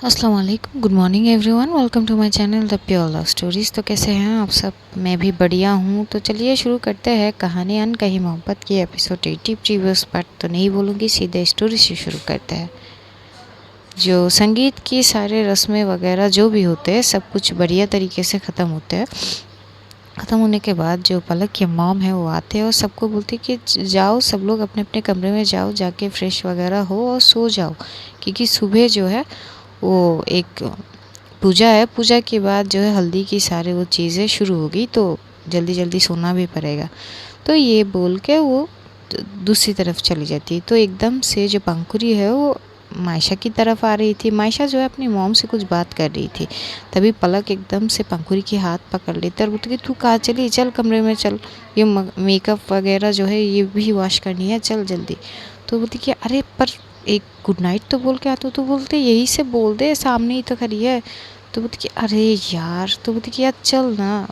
अस्सलाम वालेकुम, good morning everyone, welcome to my channel the pure love stories. तो कैसे हैं आप सब? मैं भी बढ़िया हूँ। तो चलिए शुरू करते हैं कहानी अनकही मोहब्बत की एपिसोड 80 प्रीवियस पार्ट तो नहीं बोलूँगी, सीधे स्टोरी से शुरू करते हैं। जो संगीत की सारे रस्में वगैरह जो भी होते हैं सब कुछ बढ़िया तरीके से ख़त्म होते हैं। ख़त्म होने के बाद जो पलक के मॉम है वो आते हैं और सबको बोलते कि जाओ सब लोग अपने अपने कमरे में जाओ, जाके फ्रेश वगैरह हो और सो जाओ, क्योंकि सुबह जो है वो एक पूजा है। पूजा के बाद जो है हल्दी की सारे वो चीज़ें शुरू होगी, तो जल्दी जल्दी सोना भी पड़ेगा। तो ये बोल के वो दूसरी तरफ चली जाती है। तो एकदम से जो पंखुरी है वो मायशा की तरफ आ रही थी। मायशा जो है अपनी मॉम से कुछ बात कर रही थी। तभी पलक एकदम से पंखुरी की हाथ पकड़ लेती और बोलती कि तू कहाँ चली, चल कमरे में चल, ये मेकअप वगैरह जो है ये भी वॉश करनी है, चल जल्दी। तो बोलती कि अरे पर एक गुड नाइट तो बोल के आता, तो बोलते यही से बोल दे, सामने ही तो खड़ी है। तो बोलती कि अरे यार, तो बोलती कि यार चल ना।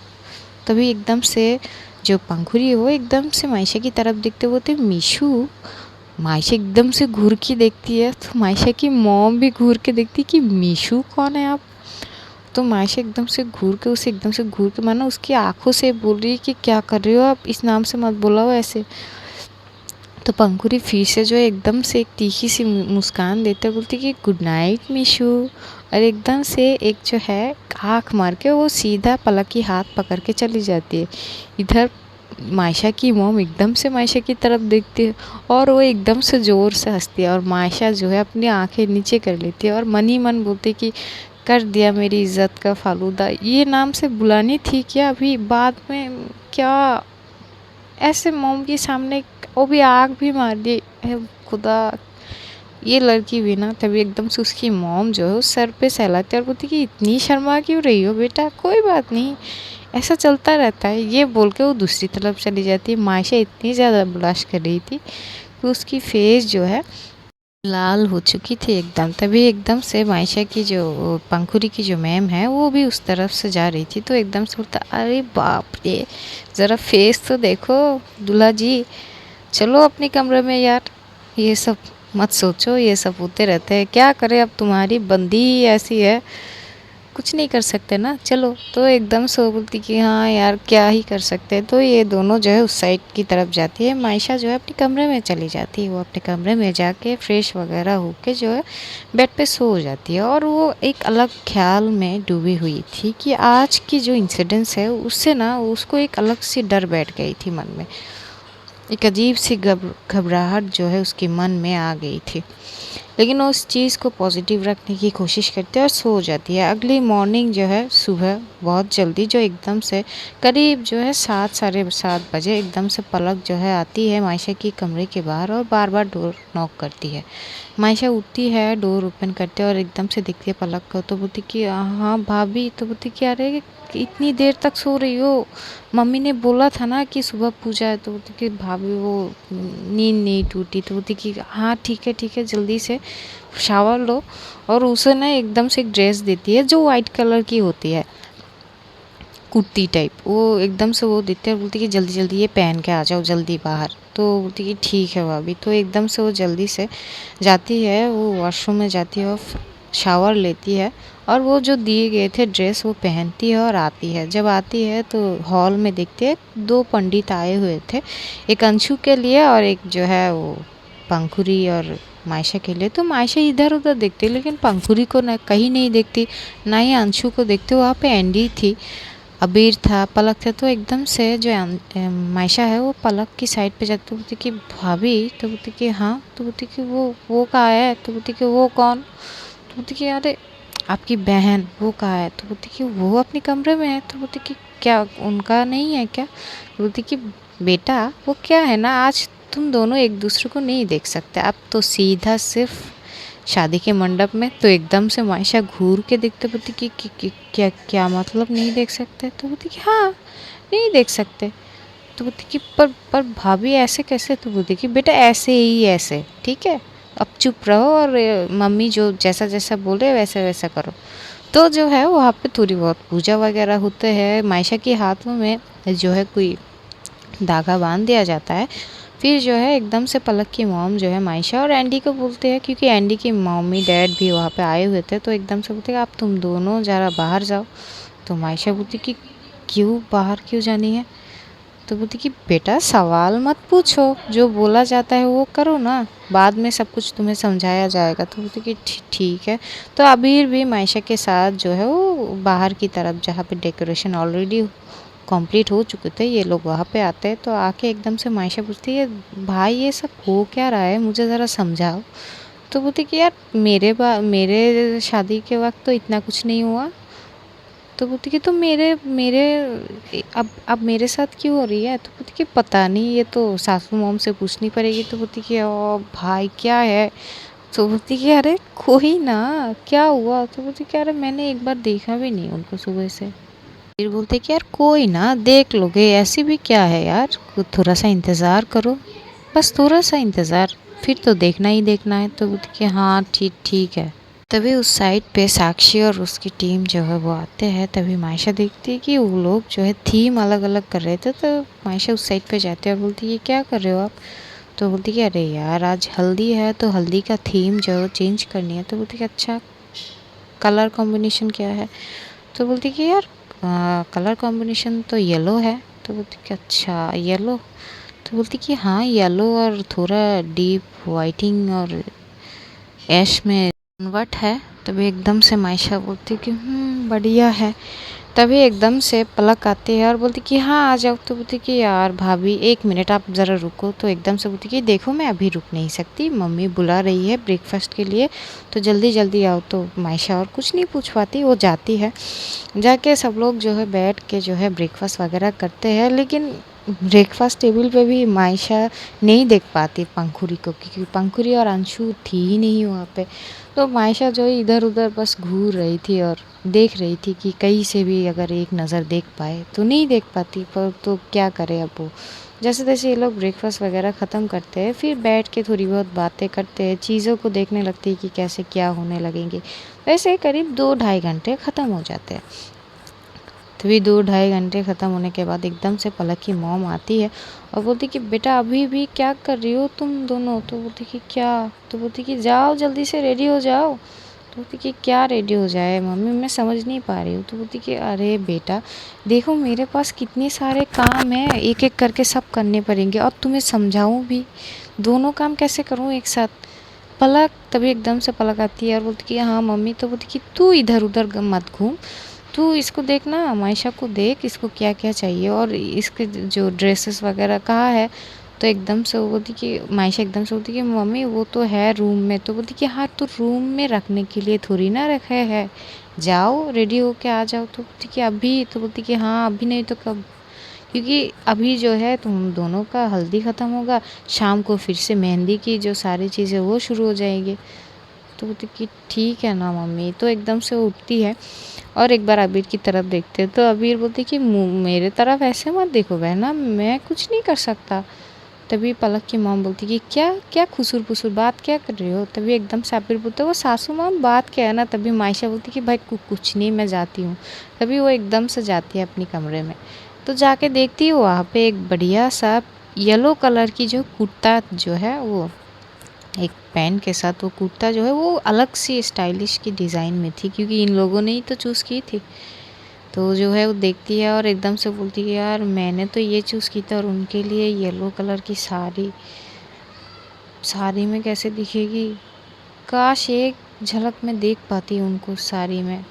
तभी एकदम से जो पंखुरी है वो एकदम से मायशा की तरफ देखते बोलते मीशू। मायशा एकदम से घूर के देखती है, तो मायशा की मॉम भी घूर के देखती कि मीशू कौन है आप। तो मायशा एकदम से घूर के उसे एकदम से घूर के मानो उसकी आंखों से बोल रही है कि क्या कर रहे हो आप, इस नाम से मत बुलाओ ऐसे। तो पंखुरी फिर से जो है एकदम से एक तीखी सी मुस्कान देते बोलती कि गुड नाइट मीशू। और एकदम से एक जो है आँख मार के वो सीधा पलक की हाथ पकड़ के चली जाती है। इधर मायशा की मॉम एकदम से मायशा की तरफ देखती है और वो एकदम से ज़ोर से हंसती है और मायशा जो है अपनी आंखें नीचे कर लेती है और मन ही मन बोलती कि कर दिया मेरी इज्जत का फालूदा, ये नाम से बुलानी थी क्या अभी बाद में, क्या ऐसे मॉम के सामने वो भी आग भी मार दी है खुदा। ये लड़की भी ना तभी एकदम से उसकी मॉम जो है उस सर पे सहलाती है और बोलती कि इतनी शर्मा क्यों रही हो बेटा, कोई बात नहीं, ऐसा चलता रहता है। ये बोल के वो दूसरी तरफ चली जाती है। मायशा इतनी ज़्यादा ब्लश कर रही थी कि उसकी फेस जो है लाल हो चुकी थी एकदम। तभी एकदम से मायशा की जो पंखुरी की जो मैम है वो भी उस तरफ से जा रही थी। तो एकदम से बोलता अरे बाप रे, ज़रा फेस तो देखो दूल्हा जी, चलो अपने कमरे में यार, ये सब मत सोचो, ये सब होते रहते हैं, क्या करें अब तुम्हारी बंदी ही ऐसी है, कुछ नहीं कर सकते ना, चलो। तो एकदम से वो बोलती कि हाँ यार क्या ही कर सकते हैं। तो ये दोनों जो है उस साइड की तरफ जाती है। मायशा जो है अपने कमरे में चली जाती है। वो अपने कमरे में जाके फ्रेश वगैरह होके जो है बेड पे सो जाती है और वो एक अलग ख्याल में डूबी हुई थी कि आज की जो इंसिडेंस है उससे ना उसको एक अलग सी डर बैठ गई थी मन में। एक अजीब सी घबराहट जो है उसके मन में आ गई थी, लेकिन वो उस चीज़ को पॉजिटिव रखने की कोशिश करती है और सो जाती है। अगली मॉर्निंग जो है सुबह बहुत जल्दी जो एकदम से करीब जो है 7 साढ़े 7 बजे एकदम से पलक जो है आती है मायशा की कमरे के बाहर और बार बार डोर नॉक करती है। मायशा उठती है, डोर ओपन करते और एकदम से देखती है पलक को। तो बोलती कि हाँ भाभी। तो बोलती कि अरे इतनी देर तक सो रही हो, मम्मी ने बोला था ना कि सुबह पूजा है। तो बोलती कि भाभी वो नींद नहीं टूटी। तो बोलती कि हाँ ठीक है जल्दी से शावर लो। और उसे ना एकदम से एक ड्रेस देती है जो वाइट कलर की होती है, कुर्ती टाइप, वो एकदम से वो देते हैं। बोलती कि जल्दी जल्दी ये पहन के आ जाओ जल्दी बाहर। तो बोलती कि ठीक है भाभी। तो एकदम से वो जल्दी से जाती है, वो वॉशरूम में जाती है और शावर लेती है और वो जो दिए गए थे ड्रेस वो पहनती है और आती है। जब आती है तो हॉल में देखते हैं 2 पंडित आए हुए थे, एक अंशु के लिए और एक जो है वो पंखुरी और मायशा के लिए। तो मायशा इधर उधर देखती लेकिन पंखुरी को न कहीं नहीं देखती, ना ही अंशु को देखती। वहाँ पे एंडी थी, अबीर था, पलक था। तो एकदम से जो मायशा है वो पलक की साइड पे जाती, बोलती कि भाभी। तो बोलती कि हाँ। तो बोलती कि वो कहाँ है। तो बोलती कि वो कौन। तो बोलती कि अरे आपकी बहन वो कहाँ है। तो बोलती कि वो अपने कमरे में है। तो बोलती कि क्या उनका नहीं है क्या। तो बोलती कि बेटा वो क्या है ना, आज तुम दोनों एक दूसरे को नहीं देख सकते, अब तो सीधा सिर्फ शादी के मंडप में। तो एकदम से मायशा घूर के देखते, बोलती कि क्या क्या मतलब नहीं देख सकते। तो बोलती कि हाँ नहीं देख सकते। तो बोलती कि पर भाभी ऐसे कैसे। तो बोलती कि बेटा ऐसे ही ऐसे, ठीक है, अब चुप रहो और मम्मी जो जैसा जैसा बोले वैसे वैसा करो। तो जो है वहाँ पे थोड़ी बहुत पूजा वगैरह होते हैं। मायशा के हाथों में जो है कोई धागा बांध दिया जाता है। फिर जो है एकदम से पलक की मॉम जो है मायशा और एंडी को बोलते हैं, क्योंकि एंडी की मम्मी डैड भी वहाँ पे आए हुए थे, तो एकदम से बोलते हैं आप तुम दोनों ज़रा बाहर जाओ। तो मायशा बोलती कि क्यों बाहर क्यों जानी है? तो बोलती कि बेटा सवाल मत पूछो, जो बोला जाता है वो करो ना, बाद में सब कुछ तुम्हें समझाया जाएगा। तो बोलती कि ठीक है। तो अबीर भी मायशा के साथ जो है वो बाहर की तरफ, जहाँ पे डेकोरेशन ऑलरेडी कंप्लीट हो चुके थे, ये लोग वहाँ पे आते हैं। तो आके एकदम से मायशा पूछती है भाई ये सब हो क्या रहा है, मुझे ज़रा समझाओ। तो बोलती कि यार मेरे शादी के वक्त तो इतना कुछ नहीं हुआ। तो बोलती कि तो मेरे मेरे अब मेरे साथ क्यों हो रही है? तो बोलती कि पता नहीं, ये तो सासू मॉम से पूछनी पड़ेगी। तो बोलती कि ओ भाई क्या है? तो बोलती कि अरे कोई ना, क्या हुआ? तो बोलती कि अरे मैंने एक बार देखा भी नहीं उनको सुबह से। फिर बोलते कि यार कोई ना, देख लोगे, ऐसी भी क्या है यार, थोड़ा सा इंतज़ार करो, बस थोड़ा सा इंतज़ार, फिर तो देखना ही देखना है। तो बोलती कि हाँ ठीक ठीक है। तभी उस साइड पे साक्षी और उसकी टीम जो है वो आते हैं। तभी मायशा देखती है कि वो लोग जो है थीम अलग अलग कर रहे थे। तो मायशा उस साइड पे जाती है और बोलती है क्या कर रहे हो आप? तो बोलती कि अरे यार आज हल्दी है, तो हल्दी का थीम जो है चेंज करनी है। तो बोलती कि अच्छा कलर कॉम्बिनेशन क्या है? तो बोलती कि यार कलर कॉम्बिनेशन तो येलो है। तो बोलती कि अच्छा येलो। तो बोलती कि हाँ येलो और थोड़ा डीप वाइटिंग और ऐश में कन्वर्ट है। तभी एकदम से मायशा बोलती कि बढ़िया है। तभी एकदम से पलक आती है और बोलती कि हाँ आ जाओ। तो बोलती कि यार भाभी एक मिनट आप ज़रा रुको। तो एकदम से बोलती कि देखो मैं अभी रुक नहीं सकती, मम्मी बुला रही है ब्रेकफास्ट के लिए, तो जल्दी जल्दी आओ। तो मायशा और कुछ नहीं पूछ पाती, वो जाती है। जाके सब लोग जो है बैठ के जो है ब्रेकफास्ट वगैरह करते हैं। लेकिन ब्रेकफास्ट टेबल पे भी मायशा नहीं देख पाती पंखुरी को, क्योंकि पंखुरी और अंशु थी ही नहीं वहाँ पे। तो मायशा जो है इधर उधर बस घूर रही थी और देख रही थी कि कहीं से भी अगर एक नज़र देख पाए, तो नहीं देख पाती। पर तो क्या करे अब वो। जैसे तैसे ये लोग ब्रेकफास्ट वगैरह ख़त्म करते हैं, फिर बैठ के थोड़ी बहुत बातें करते हैं, चीज़ों को देखने लगती है कि कैसे क्या होने लगेंगे। वैसे करीब 2-2.5 घंटे ख़त्म हो जाते हैं। तभी 2-2.5 घंटे ख़त्म होने के बाद एकदम से पलक की मॉम आती है और बोलती कि बेटा अभी भी क्या कर रही हो तुम दोनों? तो बोलती कि क्या? तो बोलती कि जाओ जल्दी से रेडी हो जाओ। तो बोलती कि क्या रेडी हो जाए मम्मी, मैं समझ नहीं पा रही हूँ। तो बोलती कि अरे बेटा देखो मेरे पास कितने सारे काम हैं, एक एक करके सब करने पड़ेंगे, और तुम्हें समझाऊँ भी, दोनों काम कैसे करूँ एक साथ? पलक तभी एकदम से पलक आती है और बोलती कि हाँ मम्मी। तो बोलती कि तू इधर उधर मत घूम, तू इसको देखना, मायशा को देख इसको क्या क्या चाहिए और इसके जो ड्रेसेस वगैरह कहाँ है। तो एकदम से वो बोलती कि मायशा एकदम से बोलती कि मम्मी वो तो है रूम में। तो बोलती कि हाँ तो रूम में रखने के लिए थोड़ी ना रखे है, जाओ रेडी होके आ जाओ। तो बोलती कि अभी? तो बोलती कि हाँ अभी नहीं तो कब? क्योंकि अभी जो है तुम दोनों का हल्दी ख़त्म होगा, शाम को फिर से मेहंदी की जो सारी चीज़ें वो शुरू हो जाएंगी। तो बोलती कि ठीक है ना मम्मी। तो एकदम से वो उठती है और एक बार अबीर की तरफ देखते हैं। तो अबीर बोलती कि मेरे तरफ ऐसे मत देखो बहना, मैं कुछ नहीं कर सकता। तभी पलक की मॉम बोलती कि क्या क्या खुसुर फुसुर बात क्या कर रहे हो? तभी एकदम से अबीर बोलते वो सासू मॉम बात क्या है ना। तभी मायशा बोलती कि भाई कुछ नहीं, मैं जाती हूँ। तभी वो एकदम से जाती है अपनी कमरे में। तो जाके देखती है वहाँ पे एक बढ़िया सा येलो कलर की जो कुर्ता जो है वो, एक पैंट के साथ वो कुर्ता जो है वो अलग सी स्टाइलिश की डिज़ाइन में थी, क्योंकि इन लोगों ने ही तो चूज़ की थी। तो जो है वो देखती है और एकदम से बोलती है यार मैंने तो ये चूज़ की था, और उनके लिए येलो कलर की साड़ी, साड़ी में कैसे दिखेगी? काश एक झलक में देख पाती उनको साड़ी में।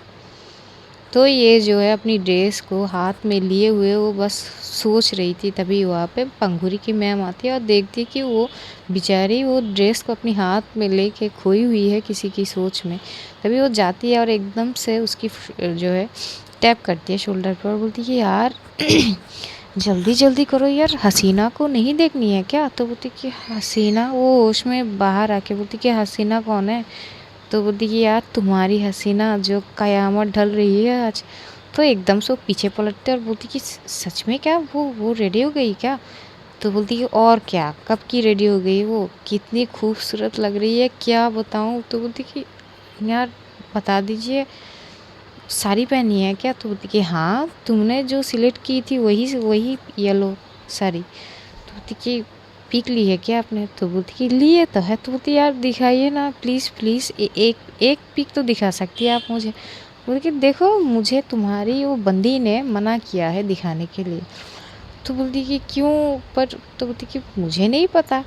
तो ये जो है अपनी ड्रेस को हाथ में लिए हुए वो बस सोच रही थी। तभी वहाँ पे पंखुरी की मैम आती है और देखती है कि वो बेचारी वो ड्रेस को अपनी हाथ में लेके खोई हुई है किसी की सोच में। तभी वो जाती है और एकदम से उसकी जो है टैप करती है शोल्डर पर और बोलती है यार जल्दी जल्दी करो यार, हसीना को नहीं देखनी है क्या? तो बोलती कि हसीना, वो होश में बाहर आके बोलती कि हसीना कौन है? तो बोलती कि यार तुम्हारी हसीना जो कयामत ढल रही है आज। तो एकदम से वो पीछे पलटते और बोलती कि सच में क्या वो रेडी हो गई क्या? तो बोलती कि और क्या, कब की रेडी हो गई, वो कितनी खूबसूरत लग रही है क्या बताऊँ। तो बोलती कि यार बता दीजिए, साड़ी पहनी है क्या? तो बोलती कि हाँ तुमने जो सिलेक्ट की थी वही वही येलो साड़ी। तो बोलती कि पिक ली है क्या आपने? तो बोलती कि लिए तो है। तो बोलती यार दिखाइए ना प्लीज़ प्लीज़, एक एक पिक तो दिखा सकती है आप मुझे। बोलती कि देखो मुझे तुम्हारी वो बंदी ने मना किया है दिखाने के लिए। तो बोलती कि क्यों पर? तो बोलती कि मुझे नहीं पता।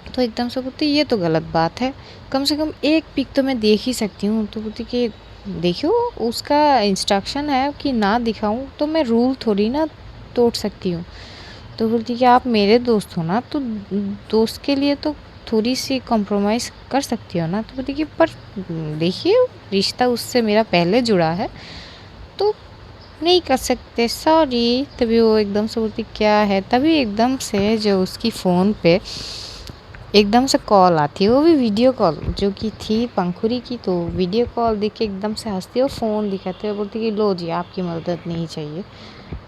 तो एकदम से बोलती ये तो गलत बात है, कम से कम एक पिक तो मैं देख ही सकती हूँ। तो बोलती कि देखियो उसका इंस्ट्रक्शन है कि ना दिखाऊं, तो मैं रूल थोड़ी ना तोड़ सकती हूँ। तो बोलती कि आप मेरे दोस्त हो ना, तो दोस्त के लिए तो थोड़ी सी कॉम्प्रोमाइज़ कर सकती हो ना। तो बोलती कि पर देखिए रिश्ता उससे मेरा पहले जुड़ा है, तो नहीं कर सकते, सॉरी। तभी वो एकदम से बोलती क्या है, तभी एकदम से जो उसकी फ़ोन पे एकदम से कॉल आती है, वो भी वीडियो कॉल जो कि थी पंखुरी की। तो वीडियो कॉल देख के एकदम से हंसती है और फ़ोन दिखाते हुए बोलती कि लो जी आपकी मदद नहीं चाहिए,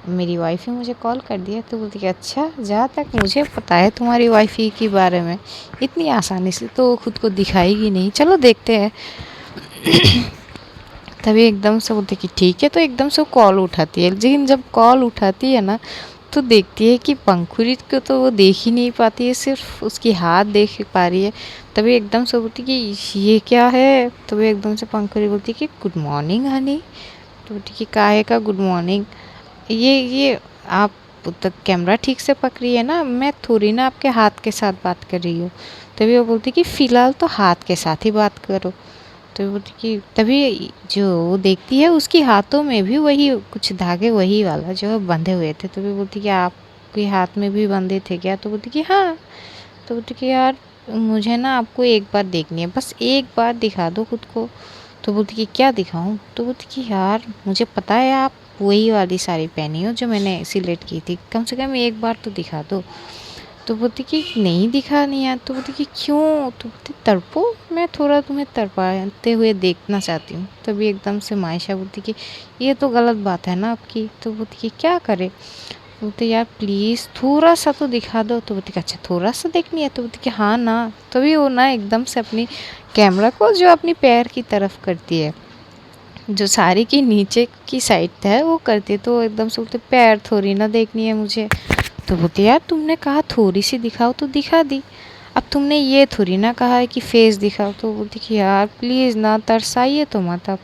मेरी वाइफ़ ही मुझे कॉल कर दिया। तो बोलती कि अच्छा, जहाँ तक मुझे पता है तुम्हारी वाइफ़ी के बारे में, इतनी आसानी से तो खुद को दिखाएगी नहीं, चलो देखते हैं। तभी एकदम से बोलती कि ठीक है। तो एकदम से वो कॉल उठाती है, लेकिन जब कॉल उठाती है ना, तो देखती है कि पंखुड़ी को तो वो देख ही नहीं पाती है, सिर्फ उसकी हाथ देख पा रही है। तभी एकदम से बोलती कि ये क्या है? तभी एकदम से पंखुड़ी बोलती कि गुड मॉर्निंग हनी। तो बोलती कि काहे का गुड मॉर्निंग? ये आप तो कैमरा ठीक से पकड़ी है ना, मैं थोड़ी ना आपके हाथ के साथ बात कर रही हूँ। तभी वो बोलती कि फ़िलहाल तो हाथ के साथ ही बात करो। तो बोलती कि तभी जो वो देखती है उसके हाथों में भी वही कुछ धागे वही वाला जो है बंधे हुए थे। तो भी बोलती कि आपके हाथ में भी बंधे थे क्या? तो बोलती कि हाँ। तो बोलती कि यार मुझे ना आपको एक बार देखनी है, बस एक बार दिखा दो खुद को। तो बोलती कि क्या दिखाऊं? तो बोलती कि यार मुझे पता है आप वही वाली साड़ी पहनी हो जो मैंने सिलेक्ट की थी, कम से कम एक बार तो दिखा दो। तो बोलती कि नहीं दिखानी है। तो बोलती कि क्यों? तो बोलती तड़पो, मैं थोड़ा तुम्हें तड़पाते हुए देखना चाहती हूँ। तभी एकदम से मायशा बोलती कि ये तो गलत बात है ना आपकी। तो बोलती कि क्या करे? बोलती यार प्लीज़ थोड़ा सा तो दिखा दो। तो बोलती कि अच्छा थोड़ा सा देखनी है? तो बोलती कि हाँ ना। तभी वो ना एकदम से अपनी कैमरा को जो अपनी पैर की तरफ करती है, जो साड़ी की नीचे की साइड है वो करती है। तो एकदम से बोलते पैर थोड़ी ना देखनी है मुझे। तो बोलती यार तुमने कहा थोड़ी सी दिखाओ तो दिखा दी, अब तुमने ये थोड़ी ना कहा है कि फेस दिखाओ। तो बोलती कि यार प्लीज़ ना तरसाइए तो मत अब।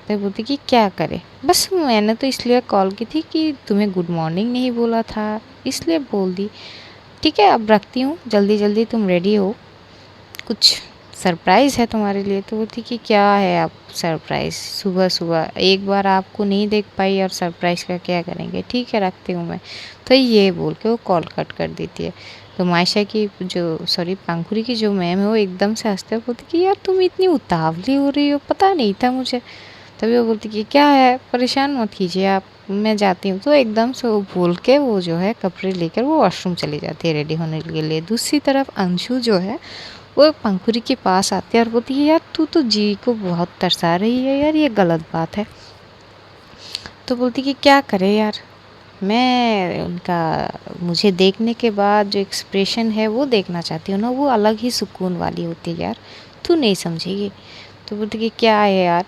तो बोलती कि क्या करे, बस मैंने तो इसलिए कॉल की थी कि तुम्हें गुड मॉर्निंग नहीं बोला था, इसलिए बोल दी। ठीक है अब रखती हूँ, जल्दी जल्दी तुम रेडी हो, कुछ सरप्राइज़ है तुम्हारे लिए। तो बोलती कि क्या है आप सरप्राइज़ सुबह सुबह, एक बार आपको नहीं देख पाई और सरप्राइज़ का क्या करेंगे, ठीक है रखती हूँ मैं। तो ये बोल के वो कॉल कट कर देती है। तो मायशा की जो सॉरी पंखुड़ी की जो मैम है वो एकदम से हंसते हुए बोलती कि यार तुम इतनी उतावली हो रही हो, पता नहीं था मुझे। तभी वो बोलती कि क्या है, परेशान मत कीजिए आप, मैं जाती हूँ। तो एकदम से वो बोल के वो जो है कपड़े लेकर वो वॉशरूम चली जाती है रेडी होने के लिए। दूसरी तरफ अंशु जो है वो पंखुड़ी के पास आती है और बोलती है यार तू तो जी को बहुत तरसा रही है यार, ये गलत बात है। तो बोलती कि क्या करे यार, मैं उनका मुझे देखने के बाद जो एक्सप्रेशन है वो देखना चाहती हूँ ना, वो अलग ही सुकून वाली होती है यार, तू नहीं समझेगी। तो बोलती कि क्या है यार,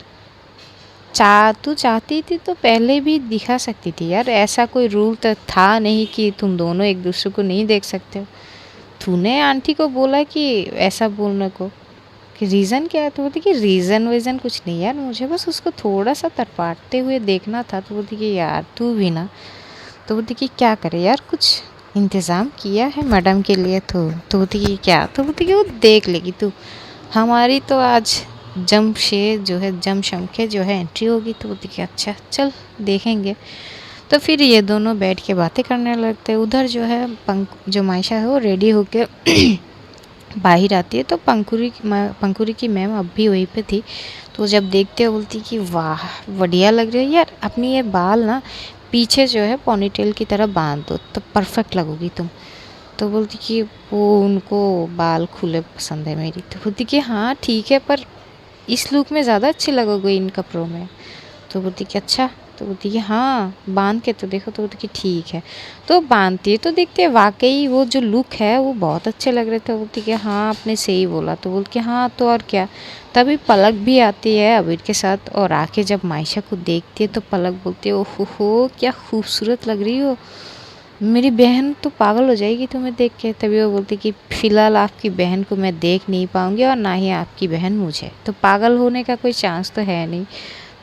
तू चाहती थी तो पहले भी दिखा सकती थी यार, ऐसा कोई रूल तो था नहीं कि तुम दोनों एक दूसरे को नहीं देख सकते हो। तूने आंटी को बोला कि ऐसा बोलने को, कि रीज़न क्या है? तो बोलती कि रीज़न वीज़न कुछ नहीं यार, मुझे बस उसको थोड़ा सा तरपाते हुए देखना था। तो बोलती कि यार तू भी ना। तो बोलती कि क्या करे यार, कुछ इंतज़ाम किया है मैडम के लिए? तो बोलती कि क्या? तो बोलती कि वो देख लेगी तू, हमारी तो आज जमशेद जो है जमशमके जो है एंट्री होगी। तो बोलती कि अच्छा चल देखेंगे। तो फिर ये दोनों बैठ के बातें करने लगते हैं। उधर जो है जो मायशा है वो रेडी होके बाहर आती है। तो पंखुरी की मैम अब भी वहीं पे थी। तो जब देखते हो बोलती कि वाह बढ़िया लग रही है यार, अपनी ये बाल ना पीछे जो है पोनीटेल की तरह बांध दो तो परफेक्ट लगोगी तुम। तो बोलती कि वो उनको बाल खुले पसंद है मेरी। तो बोलती कि हाँ ठीक है, पर इस लुक में ज़्यादा अच्छी लगोगे इन कपड़ों में। तो बोलती कि अच्छा। तो बोलती कि हाँ बांध के तो देखो। तो बोलती कि ठीक है। तो बांधती है तो देखते हैं वाकई वो जो लुक है वो बहुत अच्छे लग रहे थे। बोलती कि हाँ आपने सही बोला। तो बोलती कि हाँ तो और क्या। तभी पलक भी आती है अबीर के साथ, और आके जब मायशा को देखती है तो पलक बोलती है ओहो हो क्या खूबसूरत लग रही हो, मेरी बहन तो पागल हो जाएगी तुम्हें देख के। तभी वो बोलती कि फ़िलहाल आपकी बहन को मैं देख नहीं पाऊँगी और ना ही आपकी बहन मुझे, तो पागल होने का कोई चांस तो है नहीं।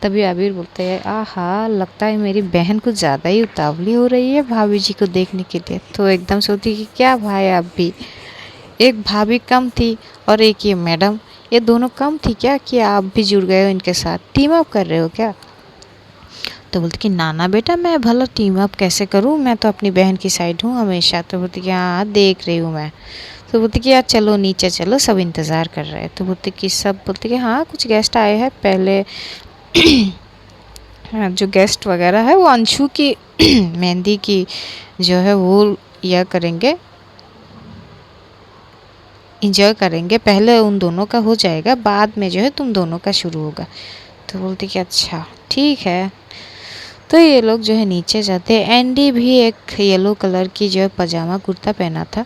तभी आबिर बोलते हैं आहा, लगता है मेरी बहन कुछ ज़्यादा ही उतावली हो रही है भाभी जी को देखने के लिए। तो एकदम से होती कि क्या भाई, आप भी एक भाभी कम थी और एक ये मैडम, ये दोनों कम थी क्या कि आप भी जुड़ गए हो इनके साथ, टीम अप कर रहे हो क्या? तो बोलती कि ना ना बेटा, मैं भला टीम अप कैसे करूँ, मैं तो अपनी बहन की साइड हूँ हमेशा। तो बोलती कि हाँ देख रही हूँ मैं। तो बोलती कि यार चलो नीचे चलो, सब इंतज़ार कर रहे हैं। तो बोलती कि सब बोलते कि हाँ कुछ गेस्ट आए हैं पहले। हाँ, जो गेस्ट वगैरह है वो अंशु की मेहंदी की जो है वो यह करेंगे, इंजॉय करेंगे। पहले उन दोनों का हो जाएगा, बाद में जो है तुम दोनों का शुरू होगा। तो बोलती कि अच्छा ठीक है। तो ये लोग जो है नीचे जाते हैं। एंडी भी एक येलो कलर की जो है पजामा कुर्ता पहना था।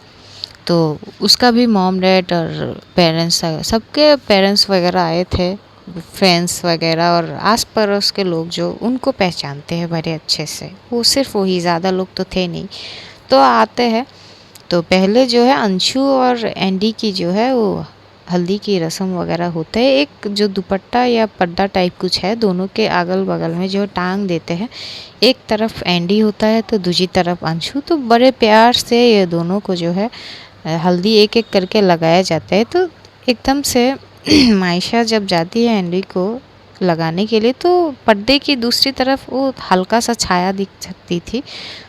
तो उसका भी मॉम डैड और पेरेंट्स, सबके पेरेंट्स वगैरह आए थे, फ्रेंड्स वगैरह और आस पड़ोस के लोग जो उनको पहचानते हैं बड़े अच्छे से। वो सिर्फ वही, ज़्यादा लोग तो थे नहीं। तो आते हैं। तो पहले जो है अंशु और एंडी की जो है वो हल्दी की रस्म वगैरह होते हैं। एक जो दुपट्टा या पर्दा टाइप कुछ है, दोनों के अगल बगल में जो टांग देते हैं। एक तरफ एंडी होता है तो दूसरी तरफ अंशु। तो बड़े प्यार से ये दोनों को जो है हल्दी एक एक करके लगाया जाता है। तो एकदम से मायशा जब जाती है एंडी को लगाने के लिए, तो पर्दे की दूसरी तरफ वो हल्का सा छाया दिख सकती थी।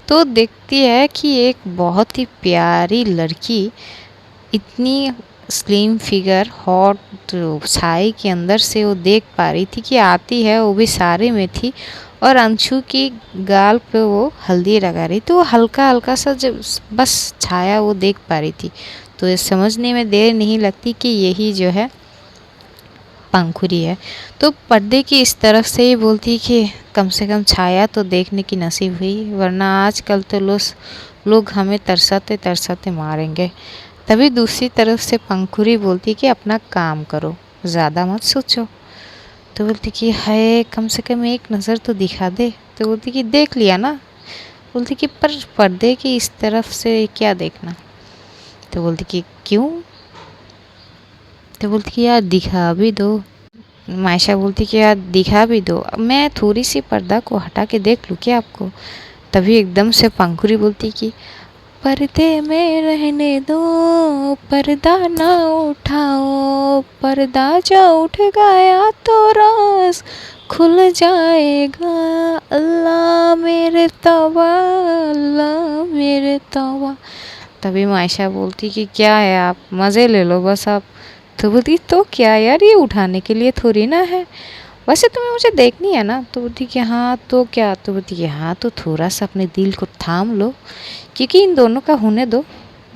तो देखती है कि एक बहुत ही प्यारी लड़की, इतनी स्लिम फिगर, हॉट छाई के अंदर से वो देख पा रही थी कि आती है, वो भी साड़ी में थी और अंशु की गाल पे वो हल्दी लगा रही। तो वो हल्का हल्का सा जब बस छाया वो देख पा रही थी। तो ये समझने में देर नहीं लगती कि यही जो है पंखुड़ी है। तो पर्दे की इस तरफ से ही बोलती कि कम से कम छाया तो देखने की नसीब हुई, वरना आजकल तो लोग हमें तरसाते तरसाते मारेंगे। तभी दूसरी तरफ से पंखुड़ी बोलती कि अपना काम करो, ज़्यादा मत सोचो। तो बोलती कि हाय, कम से कम एक नज़र तो दिखा दे। तो बोलती कि देख लिया ना। बोलती कि पर पर्दे की इस तरफ से क्या देखना। तो बोलती कि क्यों। तो बोलती कि यार दिखा भी दो। मायशा बोलती कि यार दिखा भी दो, मैं थोड़ी सी पर्दा को हटा के देख लूँ क्या आपको। तभी एकदम से पंखुड़ी बोलती कि पर्दे में रहने दो, पर्दा ना उठाओ, पर्दा जो उठ गया तो राज खुल जाएगा। अल्लाह मेरे तौबा, अल्लाह मेरे तौबा। तभी मायशा बोलती कि क्या है, आप मज़े ले लो बस आप। तो बोलती तो क्या यार, ये उठाने के लिए थोड़ी ना है, वैसे तुम्हें मुझे देखनी है ना। तो बोलती कि हाँ तो क्या। तो बोलती कि हाँ तो थोड़ा सा अपने दिल को थाम लो, क्योंकि इन दोनों का होने दो,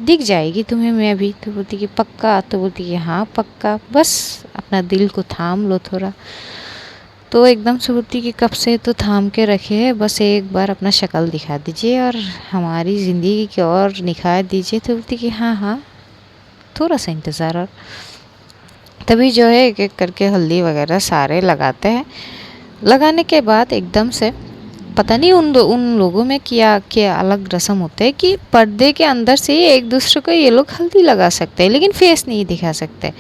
दिख जाएगी तुम्हें मैं भी। तो बोलती कि पक्का। तो बोलती कि हाँ पक्का, बस अपना दिल को थाम लो थोड़ा। तो एकदम से बोलती कि कब से तो थाम के रखे है, बस एक बार अपना शक्ल दिखा दीजिए और हमारी ज़िंदगी की और निखार दीजिए। तो बोलती कि हाँ हाँ थोड़ा सा इंतज़ार। और तभी जो है एक एक करके हल्दी वगैरह सारे लगाते हैं। लगाने के बाद एकदम से पता नहीं उन लोगों में क्या अलग रस्म होते हैं कि पर्दे के अंदर से ही एक दूसरे को ये लोग हल्दी लगा सकते हैं, लेकिन फेस नहीं दिखा सकते।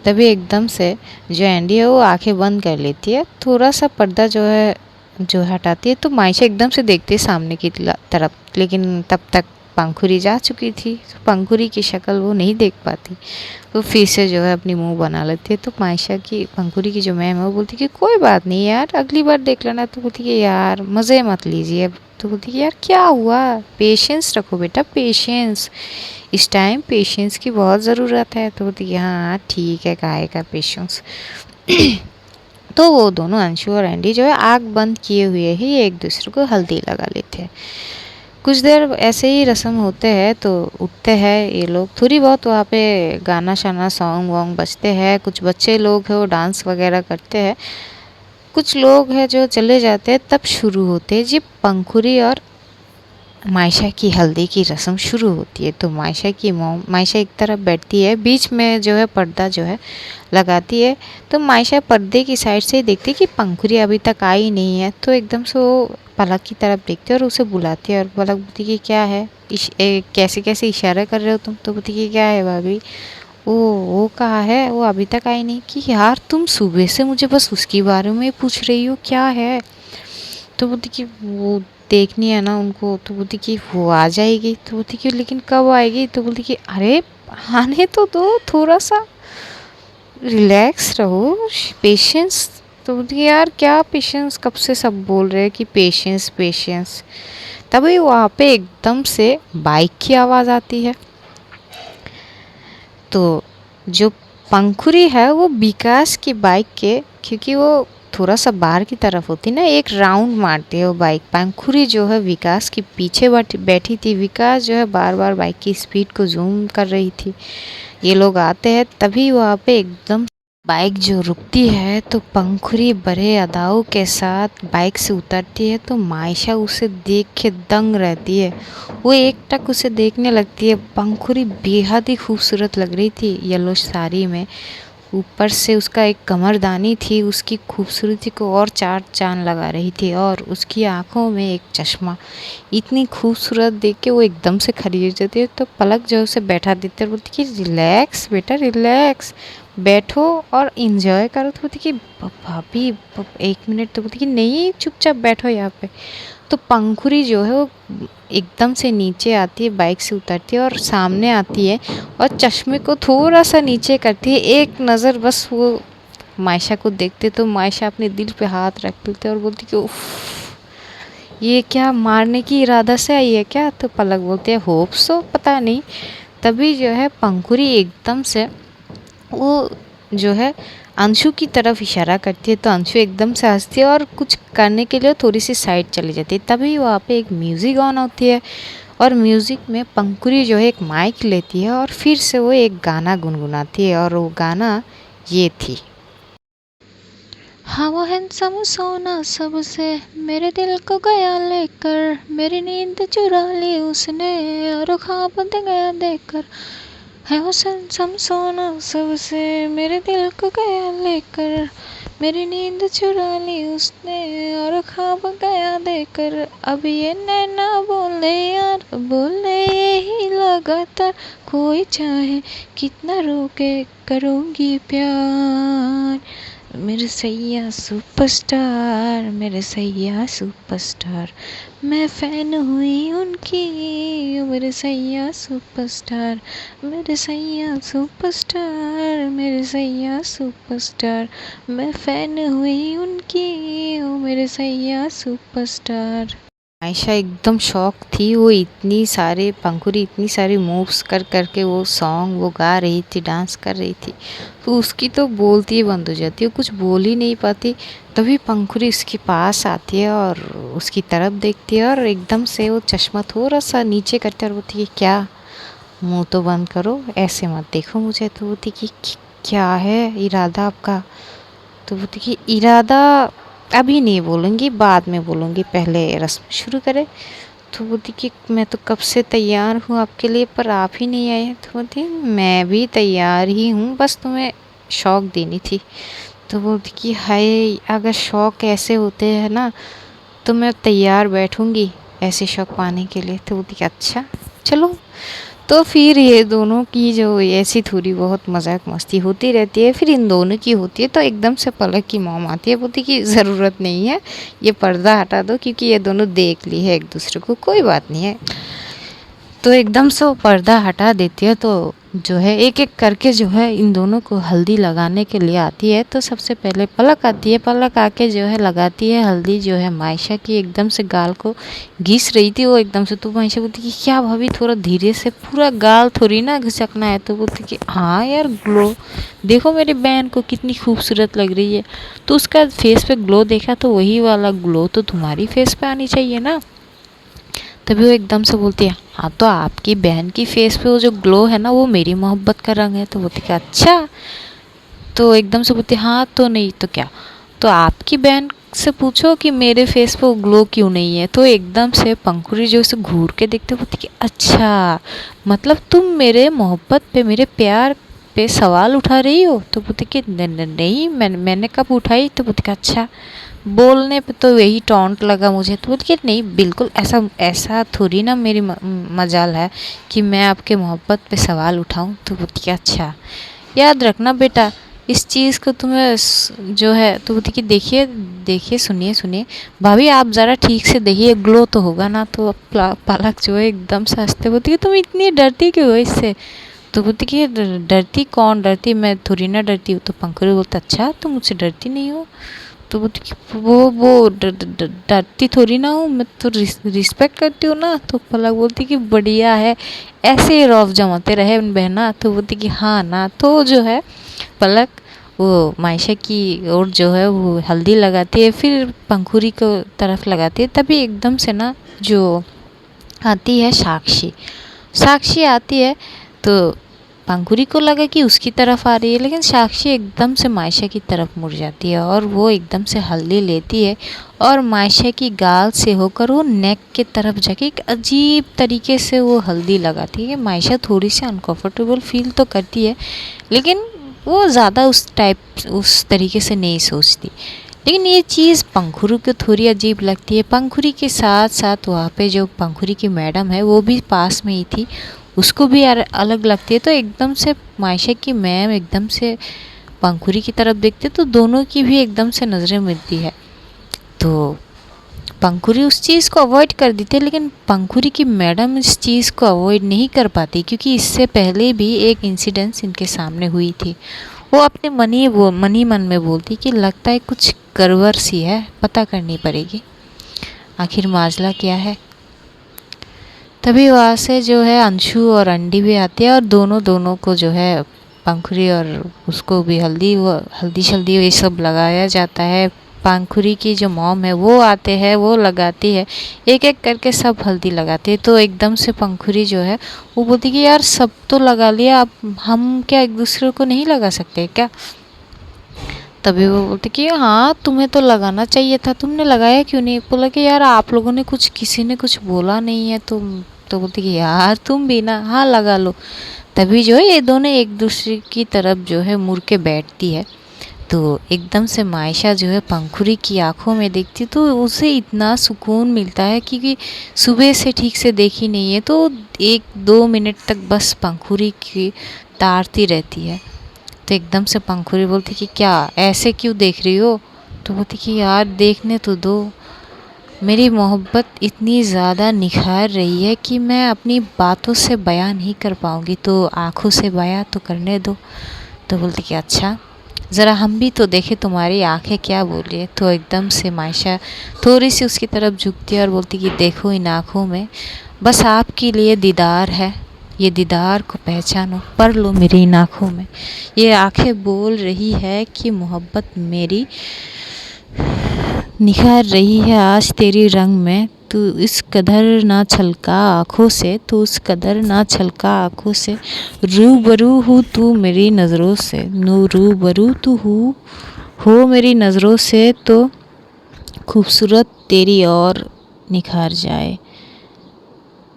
तभी एकदम से जो एंडी है वो आंखें बंद कर लेती है, थोड़ा सा पर्दा जो है जो हटाती है। तो मायशा एकदम से देखती है सामने की तरफ, लेकिन तब तक पंखुड़ी जा चुकी थी। तो पंखुड़ी की शक्ल वो नहीं देख पाती। तो फिर से जो है अपनी मुंह बना लेती है। तो मायशा की, पंखुड़ी की जो मैम है वो बोलती कि कोई बात नहीं यार, अगली बार देख लेना। तो बोलती कि यार मज़े मत लीजिए। तो बोलती कि यार क्या हुआ, पेशेंस रखो बेटा, पेशेंस, इस टाइम पेशेंस की बहुत ज़रूरत है। तो बोलती कि हाँ ठीक है, काहे का पेशेंस। तो वो दोनों अंशु और एंडी जो है आँख बंद किए हुए ही एक दूसरे को हल्दी लगा लेते हैं। कुछ देर ऐसे ही रस्म होते हैं। तो उठते हैं ये लोग, थोड़ी बहुत वहाँ पे गाना शाना सॉन्ग वॉन्ग बजते हैं। कुछ बच्चे लोग हैं वो डांस वगैरह करते हैं। कुछ लोग हैं जो चले जाते हैं। तब शुरू होते हैं जी पंखुड़ी और मायशा की हल्दी की रस्म शुरू होती है। तो मायशा की मॉम, मायशा एक तरफ बैठती है, बीच में जो है पर्दा जो है लगाती है। तो मायशा पर्दे की साइड से देखती है कि पंखुरी अभी तक आई नहीं है। तो एकदम से वो पलक की तरफ देखती है और उसे बुलाती है और पलक बोलती है कि क्या है, कैसे कैसे इशारा कर रहे हो तुम। तो बोलती है कि क्या है भाभी, वो कहाँ है, वो अभी तक आई नहीं। कि यार तुम सुबह से मुझे बस उसके बारे में पूछ रही हो, क्या है। तो बोलती कि वो देखनी है ना उनको। तो बोलती कि वो आ जाएगी। तो बोलती कि लेकिन कब आएगी। तो बोलती कि अरे आने तो दो, थोड़ा सा रिलैक्स रहो, पेशेंस। तो बोलती कि यार क्या पेशेंस, कब से सब बोल रहे हैं कि पेशेंस पेशेंस। तभी वहाँ पे एकदम से बाइक की आवाज़ आती है। तो जो पंखुरी है वो विकास की बाइक के, क्योंकि वो थोड़ा सा बाहर की तरफ होती ना, एक राउंड मारती है वो बाइक। पंखुरी जो है विकास के पीछे बैठी थी। विकास जो है बार बार बाइक की स्पीड को जूम कर रही थी। ये लोग आते हैं, तभी वहाँ पे एकदम बाइक जो रुकती है। तो पंखुरी बड़े अदाओं के साथ बाइक से उतरती है। तो मायशा उसे देख के दंग रहती है। वो एकटक उसे देखने लगती है। पंखुरी बेहद ही खूबसूरत लग रही थी येलो साड़ी में। ऊपर से उसका एक कमरदानी थी, उसकी खूबसूरती को और चार चांद लगा रही थी। और उसकी आंखों में एक चश्मा। इतनी खूबसूरत देख के वो एकदम से खड़ी हो जाती है। तो पलक जो उसे बैठा देते हैं, बोलती कि रिलैक्स बेटा रिलैक्स, बैठो और इंजॉय करो। तो बोलती कि भाभी 1 मिनट। तो बोलती कि नहीं चुपचाप बैठो यहाँ पे। तो पंखुरी जो है वो एकदम से नीचे आती है, बाइक से उतरती है और सामने आती है और चश्मे को थोड़ा सा नीचे करती है। एक नज़र बस वो मायशा को देखते तो मायशा अपने दिल पे हाथ रख लेते और बोलती कि उफ, ये क्या मारने की इरादा से आई है क्या। तो पलक बोलती है होप सो, पता नहीं। तभी जो है पंखुरी एकदम से वो जो है अंशु की तरफ इशारा करती है। तो अंशु एकदम से हंसती है और कुछ करने के लिए थोड़ी सी साइड चली जाती है। तभी वहाँ पे एक म्यूज़िक ऑन होती है और म्यूज़िक में पंखुरी जो है एक माइक लेती है और फिर से वो एक गाना गुनगुनाती है। और वो गाना ये थी, हाँ वो हैंडसम सोना सबसे मेरे दिल को गया लेकर, मेरी नींद चुरा ली उसने और ख्वाब गया देखकर। है वो हैंडसम सोना सबसे मेरे दिल को गया लेकर, मेरी नींद चुरा ली उसने और ख्वाब गया देकर। अब ये नैना बोले यार बोले यही लगातार, कोई चाहे कितना रोके करूँगी प्यार। मेरे सैया सुपरस्टार, मेरे सैया सुपरस्टार, मैं फ़ैन हुई उनकी। ओ मेरे सैया सुपरस्टार, मेरे सैया सुपरस्टार, मेरे सैया सुपरस्टार, मैं फ़ैन हुई उनकी। ओ मेरे सैया सुपरस्टार। आयशा एकदम शॉक थी। वो इतनी सारे पंखुरी इतनी सारी मूव्स कर करके वो सॉन्ग वो गा रही थी, डांस कर रही थी। तो उसकी तो बोलती ही बंद हो जाती है, कुछ बोल ही नहीं पाती। तभी पंखुरी उसके पास आती है और उसकी तरफ देखती है और एकदम से वो चश्मा थोड़ा सा नीचे करते और बोलती है क्या, मुंह तो बंद करो, ऐसे मत देखो मुझे। तो बोलती कि क्या है इरादा आपका। तो बोलती कि इरादा अभी नहीं बोलूँगी, बाद में बोलूँगी, पहले रस्म शुरू करें। तो बोलती कि मैं तो कब से तैयार हूँ आपके लिए, पर आप ही नहीं आए। तो बोलती मैं भी तैयार ही हूँ, बस तुम्हें शौक देनी थी। तो बोलती कि हाय अगर शौक ऐसे होते हैं ना तो मैं तैयार बैठूँगी ऐसे शौक पाने के लिए। तो बोलती कि अच्छा चलो। तो फिर ये दोनों की जो ऐसी थोड़ी बहुत मजाक मस्ती होती रहती है। फिर इन दोनों की होती है तो एकदम से पलक की मॉम आती है, बोलती कि ज़रूरत नहीं है, ये पर्दा हटा दो क्योंकि ये दोनों देख ली है एक दूसरे को, कोई बात नहीं है। तो एकदम से वो पर्दा हटा देती है। तो जो है एक एक करके जो है इन दोनों को हल्दी लगाने के लिए आती है। तो सबसे पहले पलक आती है। पलक आके जो है लगाती है हल्दी, जो है मायशा की एकदम से गाल को घिस रही थी वो एकदम से। तो मायशा बोलती कि क्या भाभी थोड़ा धीरे से, पूरा गाल थोड़ी ना घिसकना है। तो बोलती कि हाँ यार ग्लो देखो मेरी बहन को कितनी खूबसूरत लग रही है। तो उसका फेस पे ग्लो देखा तो वही वाला ग्लो तो तुम्हारी फेस पे आनी चाहिए ना। तभी वो एकदम से बोलती है हाँ तो आपकी बहन की फेस पे वो जो ग्लो है ना वो मेरी मोहब्बत का रंग है। तो बोलती कि अच्छा। तो एकदम से बोलती हाँ तो नहीं तो क्या, तो आपकी बहन से पूछो कि मेरे फेस पे ग्लो क्यों नहीं है। तो एकदम से पंखुड़ी जो उसे घूर के देखते बोलती कि अच्छा, मतलब तुम मेरे मोहब्बत पे, मेरे प्यार पे सवाल उठा रही हो। तो बोलती कि नहीं, मैंने कब उठाई। तो बोलती कि अच्छा, बोलने पे तो यही टॉन्ट लगा मुझे। तो बोलती कि नहीं, बिल्कुल ऐसा ऐसा थोड़ी ना मेरी मजाल है कि मैं आपके मोहब्बत पे सवाल उठाऊं। तो बोलती कि अच्छा, याद रखना बेटा, इस चीज़ को तुम्हें जो है। तो बोलती कि देखिए देखिए, सुनिए सुनिए भाभी, आप ज़रा ठीक से देखिए, ग्लो तो होगा ना। तो पलक जो है एकदम से हंसते बोलती कि तुम इतनी डरती क्यों हो इससे। तो बोलती कि डरती कौन, डरती मैं थोड़ी ना डरती हूँ। तो पंखुड़ी बोलता अच्छा, तुम मुझसे डरती नहीं हो। तो बोलती कि वो डरती थोड़ी ना हूँ, मैं तो रिस्पेक्ट करती हूँ ना। तो पलक बोलती कि बढ़िया है, ऐसे ही रौब जमाते रहे बहना। तो बोलती कि हाँ ना। तो जो है पलक वो मायशा की ओर जो है वो हल्दी लगाती है, फिर पंखुड़ी को तरफ लगाती है। तभी एकदम से ना जो आती है साक्षी, साक्षी आती है। तो पंखुड़ी को लगा कि उसकी तरफ आ रही है, लेकिन साक्षी एकदम से मायशा की तरफ मुड़ जाती है और वो एकदम से हल्दी लेती है और मायशा की गाल से होकर वो नेक के तरफ जाके एक अजीब तरीके से वो हल्दी लगाती है। मायशा थोड़ी सी अनकंफर्टेबल फील तो करती है, लेकिन वो ज़्यादा उस तरीके से नहीं सोचती। लेकिन ये चीज़ पंखुड़ी को थोड़ी अजीब लगती है। पंखुड़ी के साथ साथ वहाँ पे जो पंखुड़ी की मैडम है वो भी पास में ही थी, उसको भी अलग लगती है। तो एकदम से मायशा की मैम एकदम से पंखुड़ी की तरफ देखते तो दोनों की भी एकदम से नज़रें मिलती है। तो पंखुड़ी उस चीज़ को अवॉइड कर देती है, लेकिन पंखुड़ी की मैडम इस चीज़ को अवॉइड नहीं कर पाती, क्योंकि इससे पहले भी एक इंसिडेंस इनके सामने हुई थी। वो अपने मनी मन में बोलती कि लगता है कुछ गड़बड़ सी है, पता करनी पड़ेगी आखिर माजला क्या है। तभी वहाँ से जो है अंशु और अंडी भी आती है और दोनों को जो है पंखुड़ी और उसको भी हल्दी शल्दी ये सब लगाया जाता है। पंखुड़ी की जो मॉम है वो आते हैं, वो लगाती है, एक एक करके सब हल्दी लगाती है। तो एकदम से पंखुड़ी जो है वो बोलती कि यार सब तो लगा लिया, अब हम क्या एक दूसरे को नहीं लगा सकते क्या। तभी वो बोलती कि हाँ, तुम्हें तो लगाना चाहिए था, तुमने लगाया क्यों नहीं। बोला कि यार आप लोगों ने किसी ने कुछ बोला नहीं है। तो बोलती कि यार तुम भी ना, हाँ लगा लो। तभी जो है ये दोनों एक दूसरे की तरफ जो है मुड़ के बैठती है। तो एकदम से मायशा जो है पंखुड़ी की आंखों में देखती तो उसे इतना सुकून मिलता है, क्योंकि सुबह से ठीक से देखी नहीं है। तो 1-2 मिनट तक बस पंखुड़ी की तारती रहती है। तो एकदम से पंखुड़ी बोलती कि क्या ऐसे क्यों देख रही हो। तो बोलती कि यार देखने तो दो, मेरी मोहब्बत इतनी ज़्यादा निखार रही है कि मैं अपनी बातों से बयां नहीं कर पाऊँगी, तो आँखों से बयां तो करने दो। तो बोलती कि अच्छा, ज़रा हम भी तो देखें तुम्हारी आंखें क्या बोल रही है। तो एकदम से मायशा थोड़ी सी उसकी तरफ झुकती है और बोलती कि देखो इन आँखों में बस आपके लिए दीदार है, ये दीदार को पहचानो, पढ़ लो मेरी इन आँखों में। ये आंखें बोल रही है कि मोहब्बत मेरी निखार रही है आज तेरी रंग में। तू इस कदर ना छलका आँखों से, तू उस कदर ना छलका आँखों से, रूबरू हूँ तू मेरी नज़रों से, रूबरू तू हो मेरी नज़रों से, तो खूबसूरत तेरी और निखार जाए,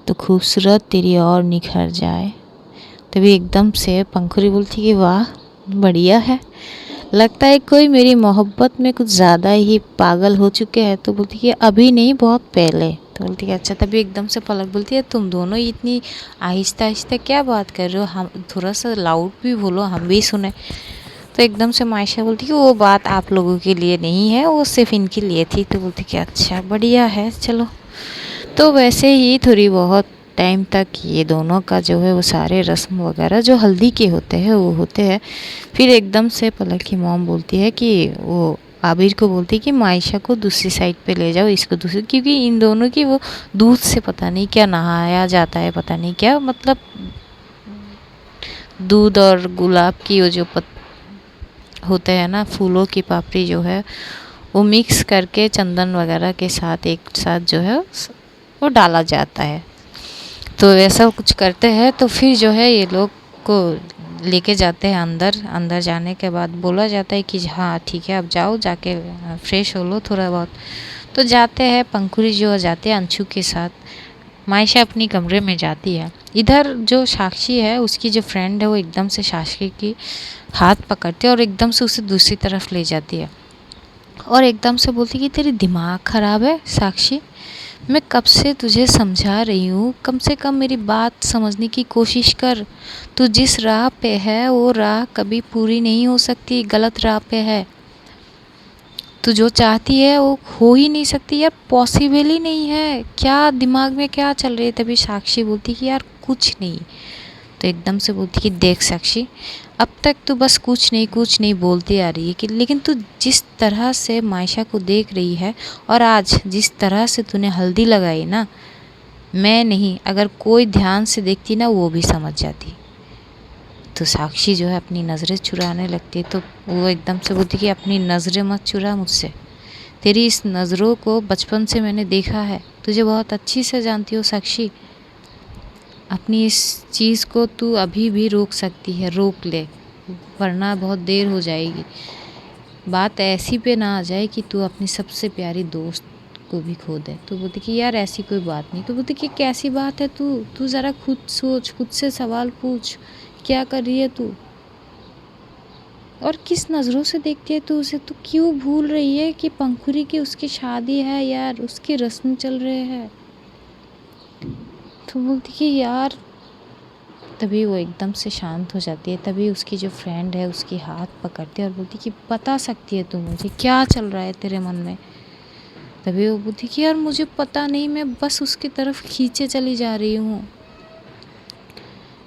तो खूबसूरत तेरी और निखर जाए। तभी एकदम से पंखुड़ी बोलती कि वाह बढ़िया है, लगता है कोई मेरी मोहब्बत में कुछ ज़्यादा ही पागल हो चुके हैं। तो बोलती कि अभी नहीं, बहुत पहले। तो बोलती कि अच्छा। तभी एकदम से पलक बोलती है तुम दोनों ही इतनी आहिस्ता आहिस्ता क्या बात कर रहे हो, हम थोड़ा सा लाउड भी बोलो, हम भी सुने। तो एकदम से मायशा बोलती कि वो बात आप लोगों के लिए नहीं है, वो सिर्फ इनके लिए थी। तो बोलती कि अच्छा बढ़िया है, चलो। तो वैसे ही थोड़ी बहुत टाइम तक ये दोनों का जो है वो सारे रस्म वगैरह जो हल्दी के होते हैं वो होते हैं। फिर एकदम से पलक की मॉम बोलती है कि वो आबिर को बोलती है कि मायशा को दूसरी साइड पे ले जाओ, इसको दूसरी, क्योंकि इन दोनों की वो दूध से पता नहीं क्या नहाया जाता है, पता नहीं क्या, मतलब दूध और गुलाब की वो जो होते हैं ना फूलों की पापड़ी जो है वो मिक्स करके चंदन वगैरह के साथ एक साथ जो है वो डाला जाता है। तो ऐसा कुछ करते हैं। तो फिर जो है ये लोग को लेके जाते हैं अंदर। अंदर जाने के बाद बोला जाता है कि हाँ ठीक है, अब जाओ, जाके फ्रेश हो लो थोड़ा बहुत। तो जाते हैं, पंखुड़ी जो जाते हैं अंशु के साथ। मायशा अपनी कमरे में जाती है। इधर जो साक्षी है, उसकी जो फ्रेंड है, वो एकदम से साक्षी की हाथ पकड़ती है और एकदम से उसे दूसरी तरफ ले जाती है और एकदम से बोलती कि तेरी दिमाग ख़राब है साक्षी, मैं कब से तुझे समझा रही हूँ, कम से कम मेरी बात समझने की कोशिश कर। तू जिस राह पे है वो राह कभी पूरी नहीं हो सकती, गलत राह पे है। तू जो चाहती है वो हो ही नहीं सकती यार, पॉसिबल ही नहीं है। क्या दिमाग में क्या चल रही है? तभी साक्षी बोलती कि यार कुछ नहीं। तो एकदम से बोलती कि देख साक्षी, अब तक तो बस कुछ नहीं बोलती आ रही है कि, लेकिन तू जिस तरह से मायशा को देख रही है और आज जिस तरह से तूने हल्दी लगाई ना, मैं नहीं, अगर कोई ध्यान से देखती ना वो भी समझ जाती। तो साक्षी जो है अपनी नज़रें चुराने लगती। तो वो एकदम से बोलती कि अपनी नज़रें मत चुरा मुझसे, तेरी इस नज़रों को बचपन से मैंने देखा है, तुझे बहुत अच्छी से जानती हो साक्षी। अपनी इस चीज़ को तू अभी भी रोक सकती है, रोक ले, वरना बहुत देर हो जाएगी। बात ऐसी पे ना आ जाए कि तू अपनी सबसे प्यारी दोस्त को भी खो दे। तो बोलती कि यार ऐसी कोई बात नहीं। तो बोलती कि कैसी बात है, तू ज़रा खुद सोच, खुद से सवाल पूछ, क्या कर रही है तू और किस नज़रों से देखती है तू उसे? तू क्यों भूल रही है कि पंखुड़ी की उसकी शादी है यार, उसकी रस्म चल रहे हैं। तो बोलती कि यार, तभी वो एकदम से शांत हो जाती है। तभी उसकी जो फ्रेंड है उसकी हाथ पकड़ती है और बोलती कि बता सकती है तू मुझे क्या चल रहा है तेरे मन में? तभी वो बोलती कि यार मुझे पता नहीं, मैं बस उसकी तरफ खींचे चली जा रही हूँ।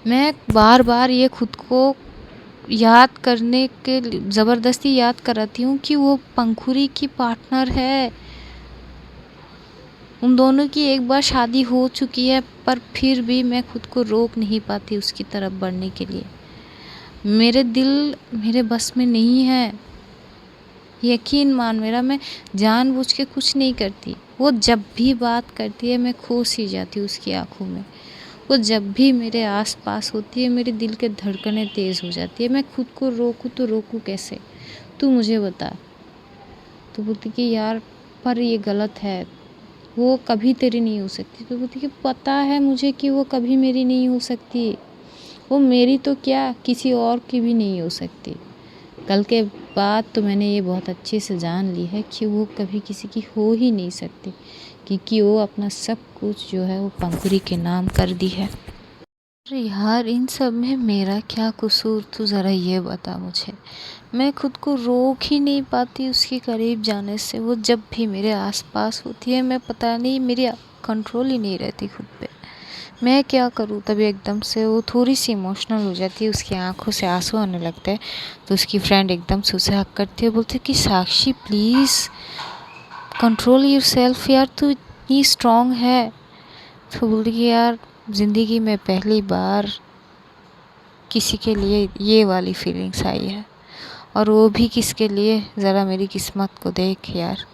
मैं बार बार ये खुद को याद करने के ज़बरदस्ती याद कराती हूँ कि वो पंखुड़ी की पार्टनर है, उन दोनों की एक बार शादी हो चुकी है, पर फिर भी मैं खुद को रोक नहीं पाती उसकी तरफ बढ़ने के लिए। मेरे दिल मेरे बस में नहीं है, यकीन मान मेरा, मैं जानबूझ के कुछ नहीं करती। वो जब भी बात करती है मैं खो सी जाती हूँ उसकी आंखों में। वो जब भी मेरे आसपास होती है मेरे दिल के धड़कनें तेज़ हो जाती है। मैं खुद को रोकूँ तो रोकूँ कैसे, तू मुझे बता। तो बोलती कि यार पर ये गलत है, वो कभी तेरी नहीं हो सकती। तो बोलती कि पता है मुझे कि वो कभी मेरी नहीं हो सकती, वो मेरी तो क्या किसी और की भी नहीं हो सकती। कल के बाद तो मैंने ये बहुत अच्छे से जान ली है कि वो कभी किसी की हो ही नहीं सकती, क्योंकि वो अपना सब कुछ जो है वो पंखुड़ी के नाम कर दी है। अरे यार इन सब में मेरा क्या कसूर, तू ज़रा ये बता मुझे। मैं खुद को रोक ही नहीं पाती उसके करीब जाने से। वो जब भी मेरे आसपास होती है मैं पता नहीं, मेरी कंट्रोल ही नहीं रहती खुद पे। मैं क्या करूँ? तभी एकदम से वो थोड़ी सी इमोशनल हो जाती है, उसकी आंखों से आंसू आने लगते हैं। तो उसकी फ्रेंड एकदम से उसे हक करती है, बोलती है कि साक्षी प्लीज़ कंट्रोल योर सेल्फ यार, तू इतनी स्ट्रांग है। तो बोलती कि यार ज़िंदगी में पहली बार किसी के लिए ये वाली फीलिंग्स आई है, और वो भी किसके लिए, ज़रा मेरी किस्मत को देख यार।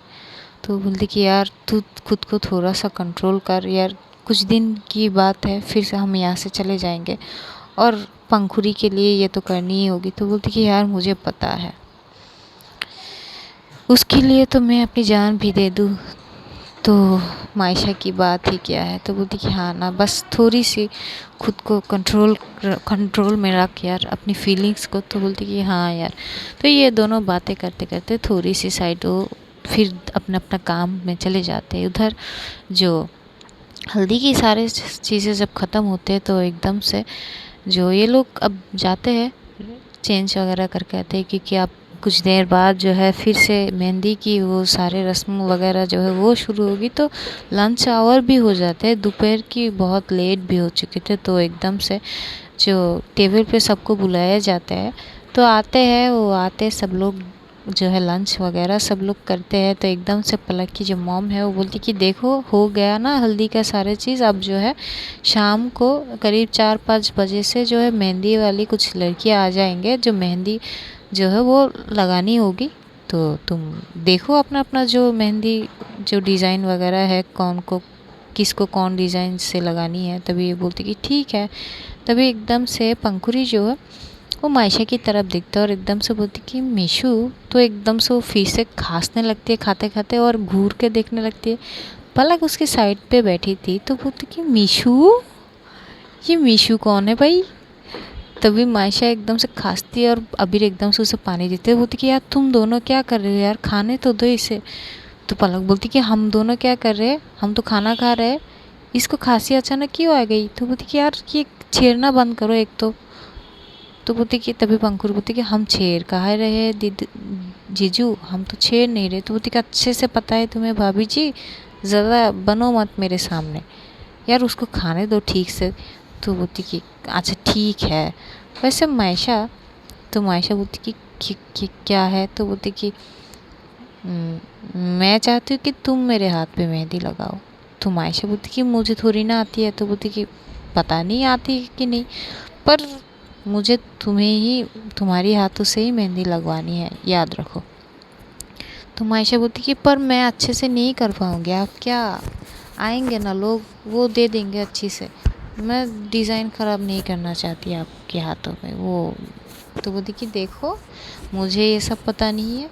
तो बोलती कि यार तू खुद को थोड़ा सा कंट्रोल कर यार, कुछ दिन की बात है, फिर से हम यहाँ से चले जाएंगे और पंखुड़ी के लिए ये तो करनी ही होगी। तो बोलती कि यार मुझे पता है, उसके लिए तो मैं अपनी जान भी दे दूँ, तो मायशा की बात ही क्या है। तो बोलती कि हाँ ना, बस थोड़ी सी खुद को कंट्रोल में रख यार अपनी फीलिंग्स को। तो बोलती कि हाँ यार। तो ये दोनों बातें करते करते थोड़ी सी साइड वो फिर अपना अपना काम में चले जाते हैं। उधर जो हल्दी की सारे चीज़ें जब ख़त्म होते हैं तो एकदम से जो ये लोग अब जाते हैं चेंज वगैरह करके आते हैं, क्योंकि आप कुछ देर बाद जो है फिर से मेहंदी की वो सारे रस्म वगैरह जो है वो शुरू होगी। तो लंच आवर भी हो जाते हैं, दोपहर की बहुत लेट भी हो चुके थे। तो एकदम से जो टेबल पे सबको बुलाया जाता है तो आते हैं, वो आते सब लोग जो है लंच वगैरह सब लोग करते हैं। तो एकदम से पलक की जो मॉम है वो बोलती कि देखो हो गया ना हल्दी का सारे चीज़, अब जो है शाम को करीब 4-5 बजे से जो है मेहंदी वाली कुछ लड़कियां आ जाएंगे, जो मेहंदी जो है वो लगानी होगी। तो तुम देखो अपना अपना जो मेहंदी जो डिज़ाइन वगैरह है, कौन को किसको कौन डिज़ाइन से लगानी है। तभी ये बोलती कि ठीक है। तभी एकदम से पंखुड़ी जो है वो मायशा की तरफ देखता है और एकदम से बोलती कि मीशू। तो एकदम से वो फिर से खांसने लगती है खाते खाते और घूर के देखने लगती है। पलक उसकी साइड पे बैठी थी तो बोलती कि मीशू, ये मीशू कौन है भाई। तभी मायशा एकदम से खांसती है और अबीर एकदम से उसे पानी देते है। बोलती कि यार तुम दोनों क्या कर रहे हो यार, खाने तो दो इसे। तो पलक बोलती कि हम दोनों क्या कर रहे हैं, हम तो खाना खा रहे हैं, इसको खांसी अचानक क्यों आ गई। तो बोलती कि यार ये छेड़ना बंद करो एक तो बोलती कि तभी पंखुर बोलती कि हम छेड़ कहा रहे हैं दीदी जीजू, हम तो छेड़ नहीं रहे। तो बोलती कि अच्छे से पता है तुम्हें भाभी जी, ज़्यादा बनो मत मेरे सामने, यार उसको खाने दो ठीक से। तो बोलती कि अच्छा ठीक है। वैसे मायशा, तो मायशा बोलती कि क्या है। तो बोलती कि मैं चाहती हूँ कि तुम मेरे हाथ पे मेहंदी लगाओ। तो मायशा बोलती कि मुझे थोड़ी ना आती है। तो बोलती कि पता नहीं आती कि नहीं, पर मुझे तुम्हें ही, तुम्हारी हाथों से ही मेहंदी लगवानी है, याद रखो। तो मायशा बोलती कि पर मैं अच्छे से नहीं कर पाऊँगी, आप क्या, आएंगे ना लोग, वो दे देंगे अच्छी से, मैं डिज़ाइन ख़राब नहीं करना चाहती आपके हाथों में वो। तो बोलती कि देखो मुझे ये सब पता नहीं है,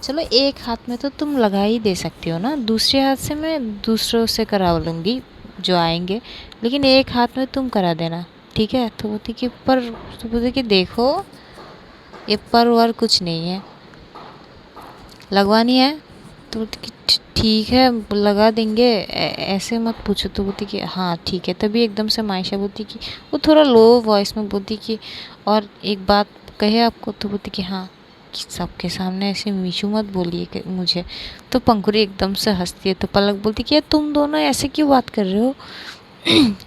चलो एक हाथ में तो तुम लगा ही दे सकती हो ना, दूसरे हाथ से मैं दूसरों से करा लूँगी जो आएंगे, लेकिन एक हाथ में तुम करा देना ठीक है। तो बोलती कि पर, तो बोलती कि देखो ये पर वर कुछ नहीं है, लगवानी है। तो बोलती कि ठीक है लगा देंगे, ऐसे मत पूछो। तो बोलती कि हाँ ठीक है। तभी एकदम से मायशा बोलती कि, वो थोड़ा लो वॉइस में बोलती कि और एक बात कहे आपको। तो बोलती कि हाँ, कि सबके सामने ऐसे मीशू मत बोलिए कि मुझे। तो पंखुड़ी एकदम से हंसती है। तो पलक बोलती कि यार तुम दोनों ऐसे क्यों बात कर रहे हो।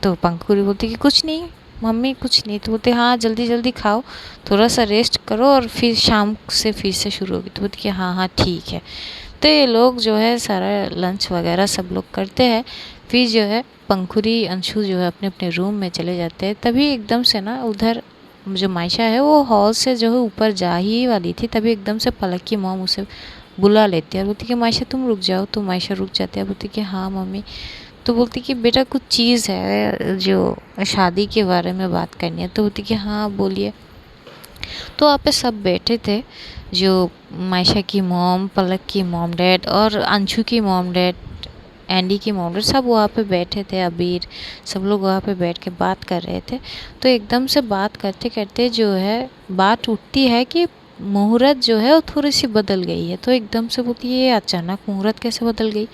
तो पंखुड़ी बोलती कि कुछ नहीं मम्मी कुछ नहीं। तो बोलते हाँ जल्दी जल्दी खाओ, थोड़ा सा रेस्ट करो और फिर शाम से फिर से शुरू होगी। तो बोलती कि हाँ हाँ ठीक है। तो ये लोग जो है सारा लंच वगैरह सब लोग करते हैं, फिर जो है पंखुड़ी अंशु जो है अपने अपने रूम में चले जाते हैं। तभी एकदम से ना उधर जो मायशा है वो हॉल से जो है ऊपर जा ही वाली थी, तभी एकदम से पलक की मॉम उसे बुला लेती है और बोलती कि मायशा तुम रुक जाओ। तो मायशा रुक जाती है, बोलती कि हाँ मम्मी। तो बोलती कि बेटा कुछ चीज़ है जो शादी के बारे में बात करनी है। तो बोलती कि हाँ बोलिए। तो वहाँ पे सब बैठे थे, जो मायशा की मॉम, पलक की मॉम डैड और अंशु की मॉम डैड, एंडी की मॉम डैड, सब वहाँ पे बैठे थे। अबीर सब लोग वहाँ पे बैठ के बात कर रहे थे। तो एकदम से बात करते करते जो है बात उठती है कि मुहूर्त जो है वो थोड़ी सी बदल गई है। तो एकदम से बोलती है ये अचानक मुहूर्त कैसे बदल गई।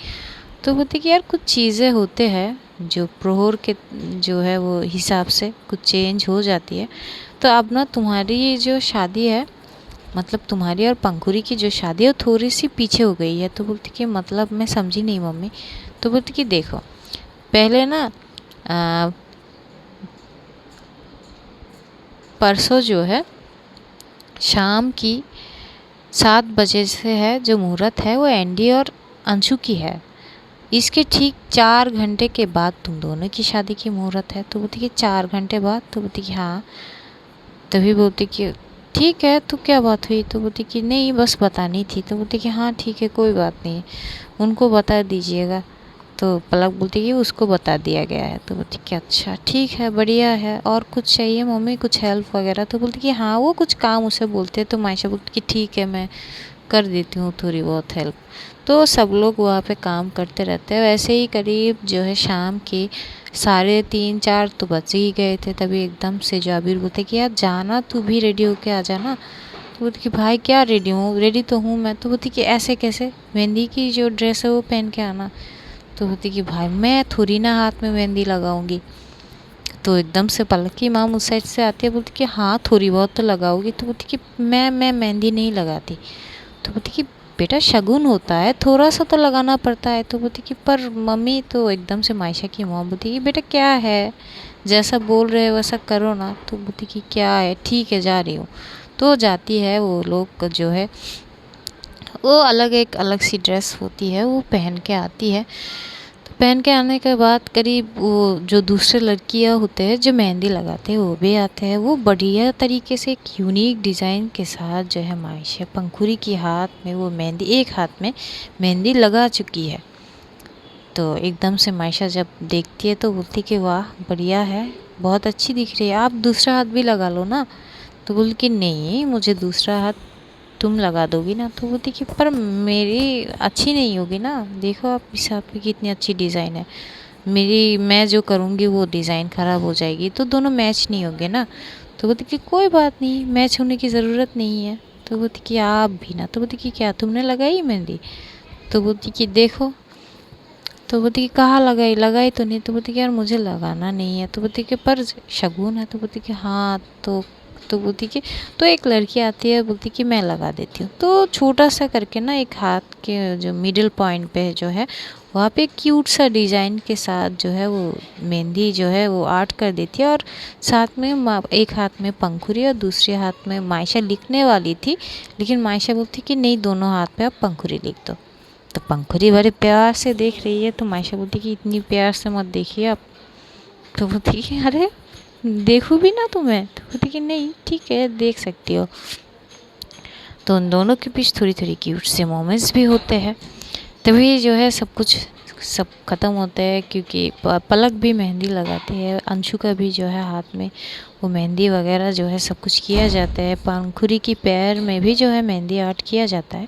तो बोलती कि यार कुछ चीज़ें होते हैं जो प्रहर के जो है वो हिसाब से कुछ चेंज हो जाती है। तो अब ना तुम्हारी जो शादी है, मतलब तुम्हारी और पंखुड़ी की जो शादी है वो थोड़ी सी पीछे हो गई है। तो बोलती कि मतलब मैं समझी नहीं मम्मी। तो बोलती कि देखो पहले ना परसों जो है शाम की 7 बजे से है जो मुहूर्त है वो एंडी और अंशु की है, इसके ठीक 4 घंटे के बाद तुम दोनों की शादी की मुहूर्त है। तो बोलती कि 4 घंटे बाद। तो बोलती कि हाँ। तभी बोलती कि ठीक है तो क्या बात हुई। तो बोलती कि नहीं बस बतानी थी। तो बोलती कि हाँ ठीक है कोई बात नहीं, उनको बता दीजिएगा। तो पलक बोलती कि उसको बता दिया गया है। तो बोलती कि अच्छा ठीक है बढ़िया है, और कुछ चाहिए मम्मी, कुछ हेल्प वगैरह। तो बोलती कि हाँ वो कुछ काम उसे बोलते हैं। तो मायशा बोलती कि ठीक है मैं कर देती हूँ थोड़ी बहुत हेल्प। तो सब लोग वहाँ पे काम करते रहते हैं। वैसे ही करीब जो है शाम के 3:30-4 तो बज ही गए थे। तभी एकदम से जाबिर बोलते कि यार जाना, तू भी रेडी होके आ जाना। तो बोलती कि भाई क्या रेडी हूँ, रेडी तो हूँ मैं। तो बोलती कि ऐसे कैसे, मेहंदी की जो ड्रेस है वो पहन के आना। तो बोलती कि भाई मैं थोड़ी ना हाथ में मेहंदी लगाऊंगी। तो एकदम से पलक की माम उस साइड से आती है, बोलती कि हाँ थोड़ी बहुत तो लगाओगी। तो बोलती कि मैं मेहंदी नहीं लगाती। तो बोलती कि बेटा शगुन होता है, थोड़ा सा तो लगाना पड़ता है। तो बोलती कि पर मम्मी। तो एकदम से मायशा की मॉम बोलती कि बेटा क्या है, जैसा बोल रहे हो वैसा करो ना। तो बोलती कि क्या है ठीक है जा रही हूँ। तो जाती है, वो लोग जो है वो अलग एक अलग सी ड्रेस होती है वो पहन के आती है। तो पहन के आने के बाद करीब वो जो दूसरे लड़कियां होते हैं जो मेहंदी लगाते हैं वो भी आते हैं। वो बढ़िया तरीके से एक यूनिक डिज़ाइन के साथ जो है मायशा पंखुड़ी की हाथ में वो मेहंदी, एक हाथ में मेहंदी लगा चुकी है। तो एकदम से मायशा जब देखती है तो बोलती कि वाह बढ़िया है, बहुत अच्छी दिख रही है, आप दूसरा हाथ भी लगा लो ना। तो बोली कि नहीं, मुझे दूसरा हाथ तुम लगा दोगी ना। तो बोलती कि पर मेरी अच्छी नहीं होगी ना, देखो आप इस हाथ पे कितनी अच्छी डिज़ाइन है, मेरी मैं जो करूँगी वो डिज़ाइन ख़राब हो जाएगी, तो दोनों मैच नहीं होंगे ना। तो बोलती कि कोई बात नहीं, मैच होने की ज़रूरत नहीं है। तो बोलती कि आप भी ना। तो बोलती कि क्या तुमने लगाई मेहंदी? तो बोलती कि देखो। तो बोलती कि कहाँ लगाई? लगाई तो नहीं। तो बोलती कि यार मुझे लगाना नहीं है। तो बोलती कि पर शगुन है। तो बोलती कि हाँ। तो बोलती कि तो एक लड़की आती है, बोलती कि मैं लगा देती हूँ। तो छोटा सा करके ना एक हाथ के जो मिडिल पॉइंट पे जो है वहाँ पे क्यूट सा डिज़ाइन के साथ जो है वो मेहंदी जो है वो आर्ट कर देती है। और साथ में एक हाथ में पंखुड़ी और दूसरे हाथ में मायशा लिखने वाली थी, लेकिन मायशा बोलती कि नहीं, दोनों हाथ पे आप पंखुड़ी लिख दो। तो पंखुड़ी बड़े प्यार से देख रही है, तो मायशा बोलती कि इतनी प्यार से मत देखिए आप। तो बोलती कि अरे देखूँ भी ना तुम्हें? तो बोलती कि नहीं ठीक है, देख सकती हो। तो उन दोनों के बीच थोड़ी थोड़ी क्यूट से मोमेंट्स भी होते हैं। तभी जो है सब ख़त्म होता है, क्योंकि पलक भी मेहंदी लगाती है, अंशु का भी जो है हाथ में वो मेहंदी वगैरह जो है सब कुछ किया जाता है, पंखुड़ी की पैर में भी जो है मेहंदी आर्ट किया जाता है।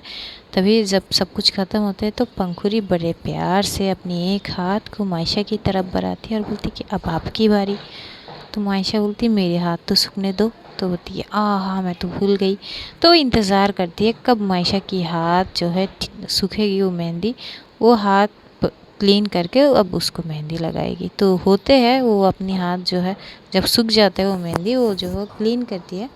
तभी जब सब कुछ ख़त्म होता है तो पंखुड़ी बड़े प्यार से अपनी एक हाथ को मायशा की तरफ बढ़ाती है और बोलती कि अब आपकी बारी। तो मायशा बोलती मेरे हाथ तो सूखने दो। तो बोलती है हाँ मैं तो भूल गई। तो इंतज़ार करती है कब मायशा की हाथ जो है सूखेगी वो मेहंदी, वो हाथ क्लीन करके अब उसको मेहंदी लगाएगी। तो होते हैं वो अपनी हाथ जो है जब सूख जाता है वो मेहंदी वो जो है क्लीन करती है।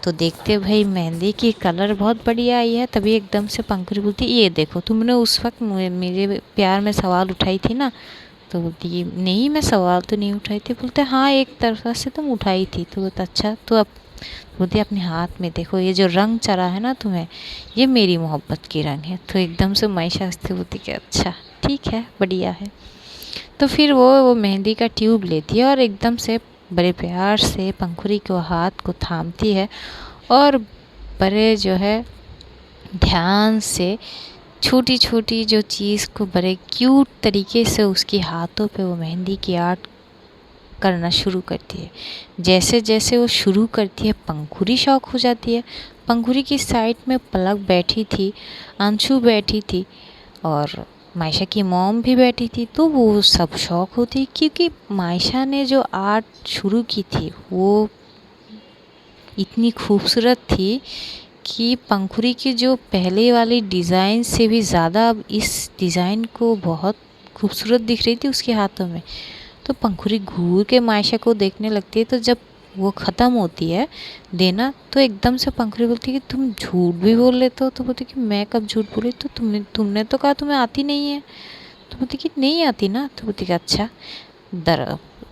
तो देखते भाई मेहंदी की कलर बहुत बढ़िया आई है। तभी एकदम से पंखुड़ी बोलती ये देखो, तुमने उस वक्त मेरे प्यार में सवाल उठाई थी ना। तो बोलती कि नहीं मैं सवाल तो नहीं उठाई थी। बोलते हाँ एक तरफा से तुम उठाई थी। तो बोलता अच्छा, तो अब बोलती अपने हाथ में देखो, ये जो रंग चढ़ा है ना तुम्हें, ये मेरी मोहब्बत की रंग है। तो एकदम से मायशा हंसती बोलती कि अच्छा ठीक है, बढ़िया है। तो फिर वो मेहंदी का ट्यूब लेती है और एकदम से बड़े प्यार से पंखुड़ी को हाथ को थामती है और बड़े जो है ध्यान से छोटी छोटी जो चीज़ को बड़े क्यूट तरीके से उसकी हाथों पे वो मेहंदी की आर्ट करना शुरू करती है। जैसे जैसे वो शुरू करती है पंखुड़ी शौक हो जाती है। पंखुड़ी की साइड में पलक बैठी थी, अंशु बैठी थी और मायशा की मॉम भी बैठी थी। तो वो सब शौक होती, क्योंकि मायशा ने जो आर्ट शुरू की थी वो इतनी खूबसूरत थी कि पंखुड़ी की जो पहले वाली डिज़ाइन से भी ज़्यादा अब इस डिज़ाइन को बहुत खूबसूरत दिख रही थी उसके हाथों में। तो पंखुड़ी घूर के मायशा को देखने लगती है। तो जब वो ख़त्म होती है देना तो एकदम से पंखुड़ी बोलती है कि तुम झूठ भी बोल लेते हो। तो बोलती कि मैं कब झूठ बोली? तो तुमने तो कहा तुम्हें आती नहीं है। तो बोलती कि नहीं आती ना। तो बोलती कि अच्छा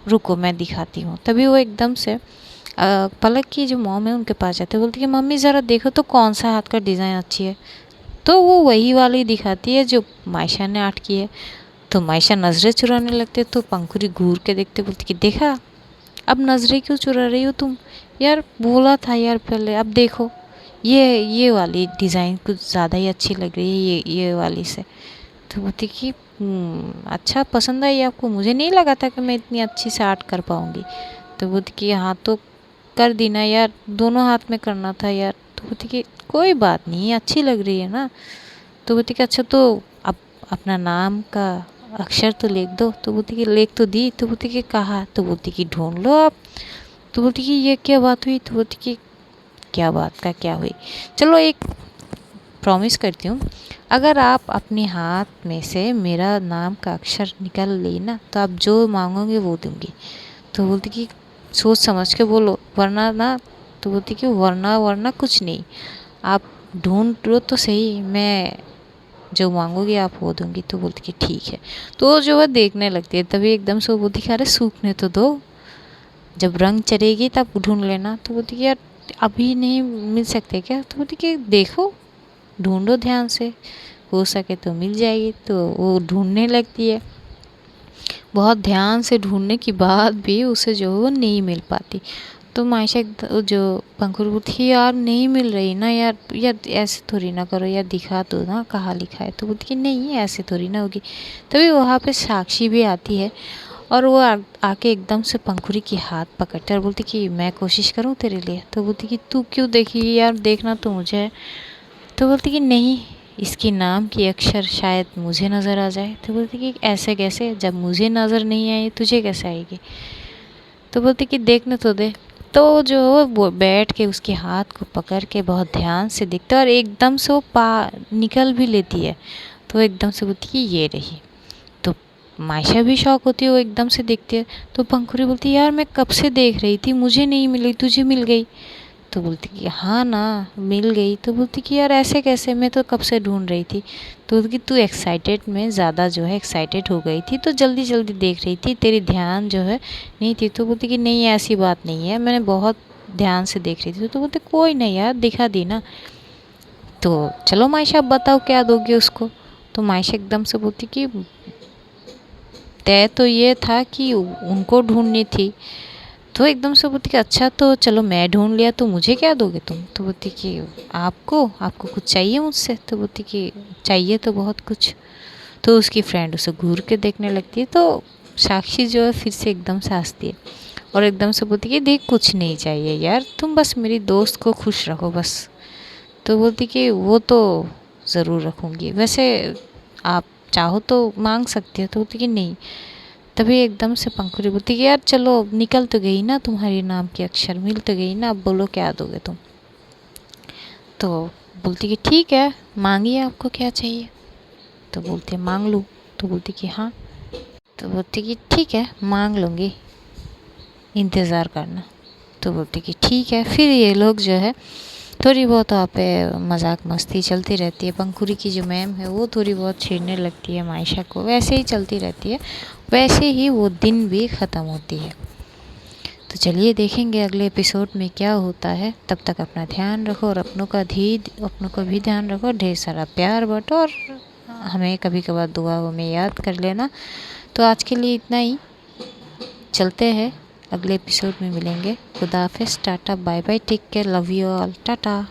रुको मैं दिखाती हूँ। तभी वो एकदम से पलक की जो मॉम है उनके पास जाते, बोलती कि मम्मी ज़रा देखो तो कौन सा हाथ का डिज़ाइन अच्छी है। तो वो वही वाली दिखाती है जो मायशा ने आर्ट की है। तो मायशा नज़रें चुराने लगते, तो पंखुड़ी घूर के देखते, बोलती कि देखा, अब नज़रें क्यों चुरा रही हो तुम? यार बोला था यार पहले, अब देखो ये वाली डिज़ाइन कुछ ज़्यादा ही अच्छी लग रही है ये वाली से। तो बोलती कि अच्छा पसंद आई आपको? मुझे नहीं लगा था कि मैं इतनी अच्छी से आर्ट कर पाऊँगी। तो बोलती कि हाँ तो कर दी ना यार, दोनों हाथ में करना था यार। तो बोलती कि कोई बात नहीं, अच्छी लग रही है ना। तो बोलती कि अच्छा तो अब अपना नाम का अक्षर तो लिख दो। तो बोलती कि लिख तो दी। तो बोलती कि कहाँ? तो बोलती कि ढूंढ लो आप। तो बोलती कि ये क्या बात हुई? तो बोलती कि क्या बात का क्या हुई? चलो एक प्रॉमिस करती हूँ, अगर आप अपने हाथ में से मेरा नाम का अक्षर निकाल ली ना तो आप जो मांगोगे वो दूंगी। तो बोलती कि सोच समझ के बोलो वरना ना। तो बोलती कि वरना कुछ नहीं, आप ढूंढ लो तो सही, मैं जो मांगोगी आप वो दूंगी। तो बोलती कि ठीक है। तो जो है देखने लगती है, तभी एकदम से वो बोलती कि अरे सूखने तो दो, जब रंग चढ़ेगी तब ढूंढ लेना। तो बोलती कि यार अभी नहीं मिल सकते क्या? तो बोलती कि देखो ढूंढो ध्यान से, हो सके तो मिल जाएगी। तो वो ढूंढने लगती है, बहुत ध्यान से ढूंढने के बाद भी उसे जो वो नहीं मिल पाती। तो मायशा जो पंखुड़ी बोलती यार नहीं मिल रही ना यार, यार ऐसे थोड़ी ना करो यार, दिखा दो ना कहाँ लिखा है। तो बोलती कि नहीं ऐसे थोड़ी ना होगी। तभी वहाँ पे साक्षी भी आती है और वो आके एकदम से पंखुड़ी की हाथ पकड़ते और बोलती कि मैं कोशिश करूँ तेरे लिए। तो बोलती कि तू क्यों देखेगी यार, देखना तो मुझे है। तो बोलती कि नहीं, इसकी नाम की अक्षर शायद मुझे नज़र आ जाए। तो बोलती कि ऐसे कैसे, जब मुझे नज़र नहीं आई तुझे कैसे आएगी। तो बोलती कि देखने तो दे। तो जो वो बैठ के उसके हाथ को पकड़ के बहुत ध्यान से देखते और एकदम से वो निकल भी लेती है। तो एकदम से बोलती कि ये रही। तो मायशा भी शौक होती है, वो एकदम से देखती है। तो पंखुड़ी बोलती है यार मैं कब से देख रही थी, मुझे नहीं मिली, तुझे मिल गई। तो बोलती कि हाँ ना, मिल गई। तो बोलती कि यार ऐसे कैसे, मैं तो कब से ढूंढ रही थी। तो बोलती कि तू एक्साइटेड में ज़्यादा जो है एक्साइटेड हो गई थी, तो जल्दी जल्दी देख रही थी, तेरी ध्यान जो है नहीं थी। तो बोलती कि नहीं ऐसी बात नहीं है, मैंने बहुत ध्यान से देख रही थी। तो बोलते कोई नहीं यार, दिखा दी ना। तो चलो मायशा अब बताओ क्या दोगे उसको। तो मायशा एकदम से बोलती कि तय तो ये था कि उनको ढूंढनी थी। तो एकदम से बोलती कि अच्छा तो चलो मैं ढूंढ लिया, तो मुझे क्या दोगे तुम। तो बोलती कि आपको आपको कुछ चाहिए मुझसे। तो बोलती कि चाहिए तो बहुत कुछ। तो उसकी फ्रेंड उसे घूर के देखने लगती है। तो साक्षी जो है फिर से एकदम से हंसती है और एकदम से बोलती कि देख कुछ नहीं चाहिए यार, तुम बस मेरी दोस्त को खुश रखो बस। तो बोलती कि वो तो ज़रूर रखूँगी, वैसे आप चाहो तो मांग सकती हो। तो बोलती कि नहीं। तभी एकदम से पंखुड़ी बोलती कि यार चलो निकल तो गई ना तुम्हारी नाम की अक्षर, मिल तो गई ना, अब बोलो क्या दोगे तुम। तो बोलती कि ठीक है मांगिए, आपको क्या चाहिए। तो बोलती है मांग लूँ। तो बोलती कि हाँ। तो बोलती कि ठीक है मांग लूँगी, इंतज़ार करना। तो बोलती कि ठीक है। फिर ये लोग जो है थोड़ी बहुत वहाँ पे मजाक मस्ती चलती रहती है। पंखुड़ी की जो मैम है वो थोड़ी बहुत छेड़ने लगती है मायशा को, वैसे ही चलती रहती है। वैसे ही वो दिन भी ख़त्म होती है। तो चलिए देखेंगे अगले एपिसोड में क्या होता है। तब तक अपना ध्यान रखो और अपनों का भी ध्यान रखो। ढेर सारा प्यार बांटो और हमें कभी कभार दुआओं में याद कर लेना। तो आज के लिए इतना ही, चलते हैं, अगले एपिसोड में मिलेंगे। खुदा हाफिज़, tata bye bye, take care, love you all, Tata.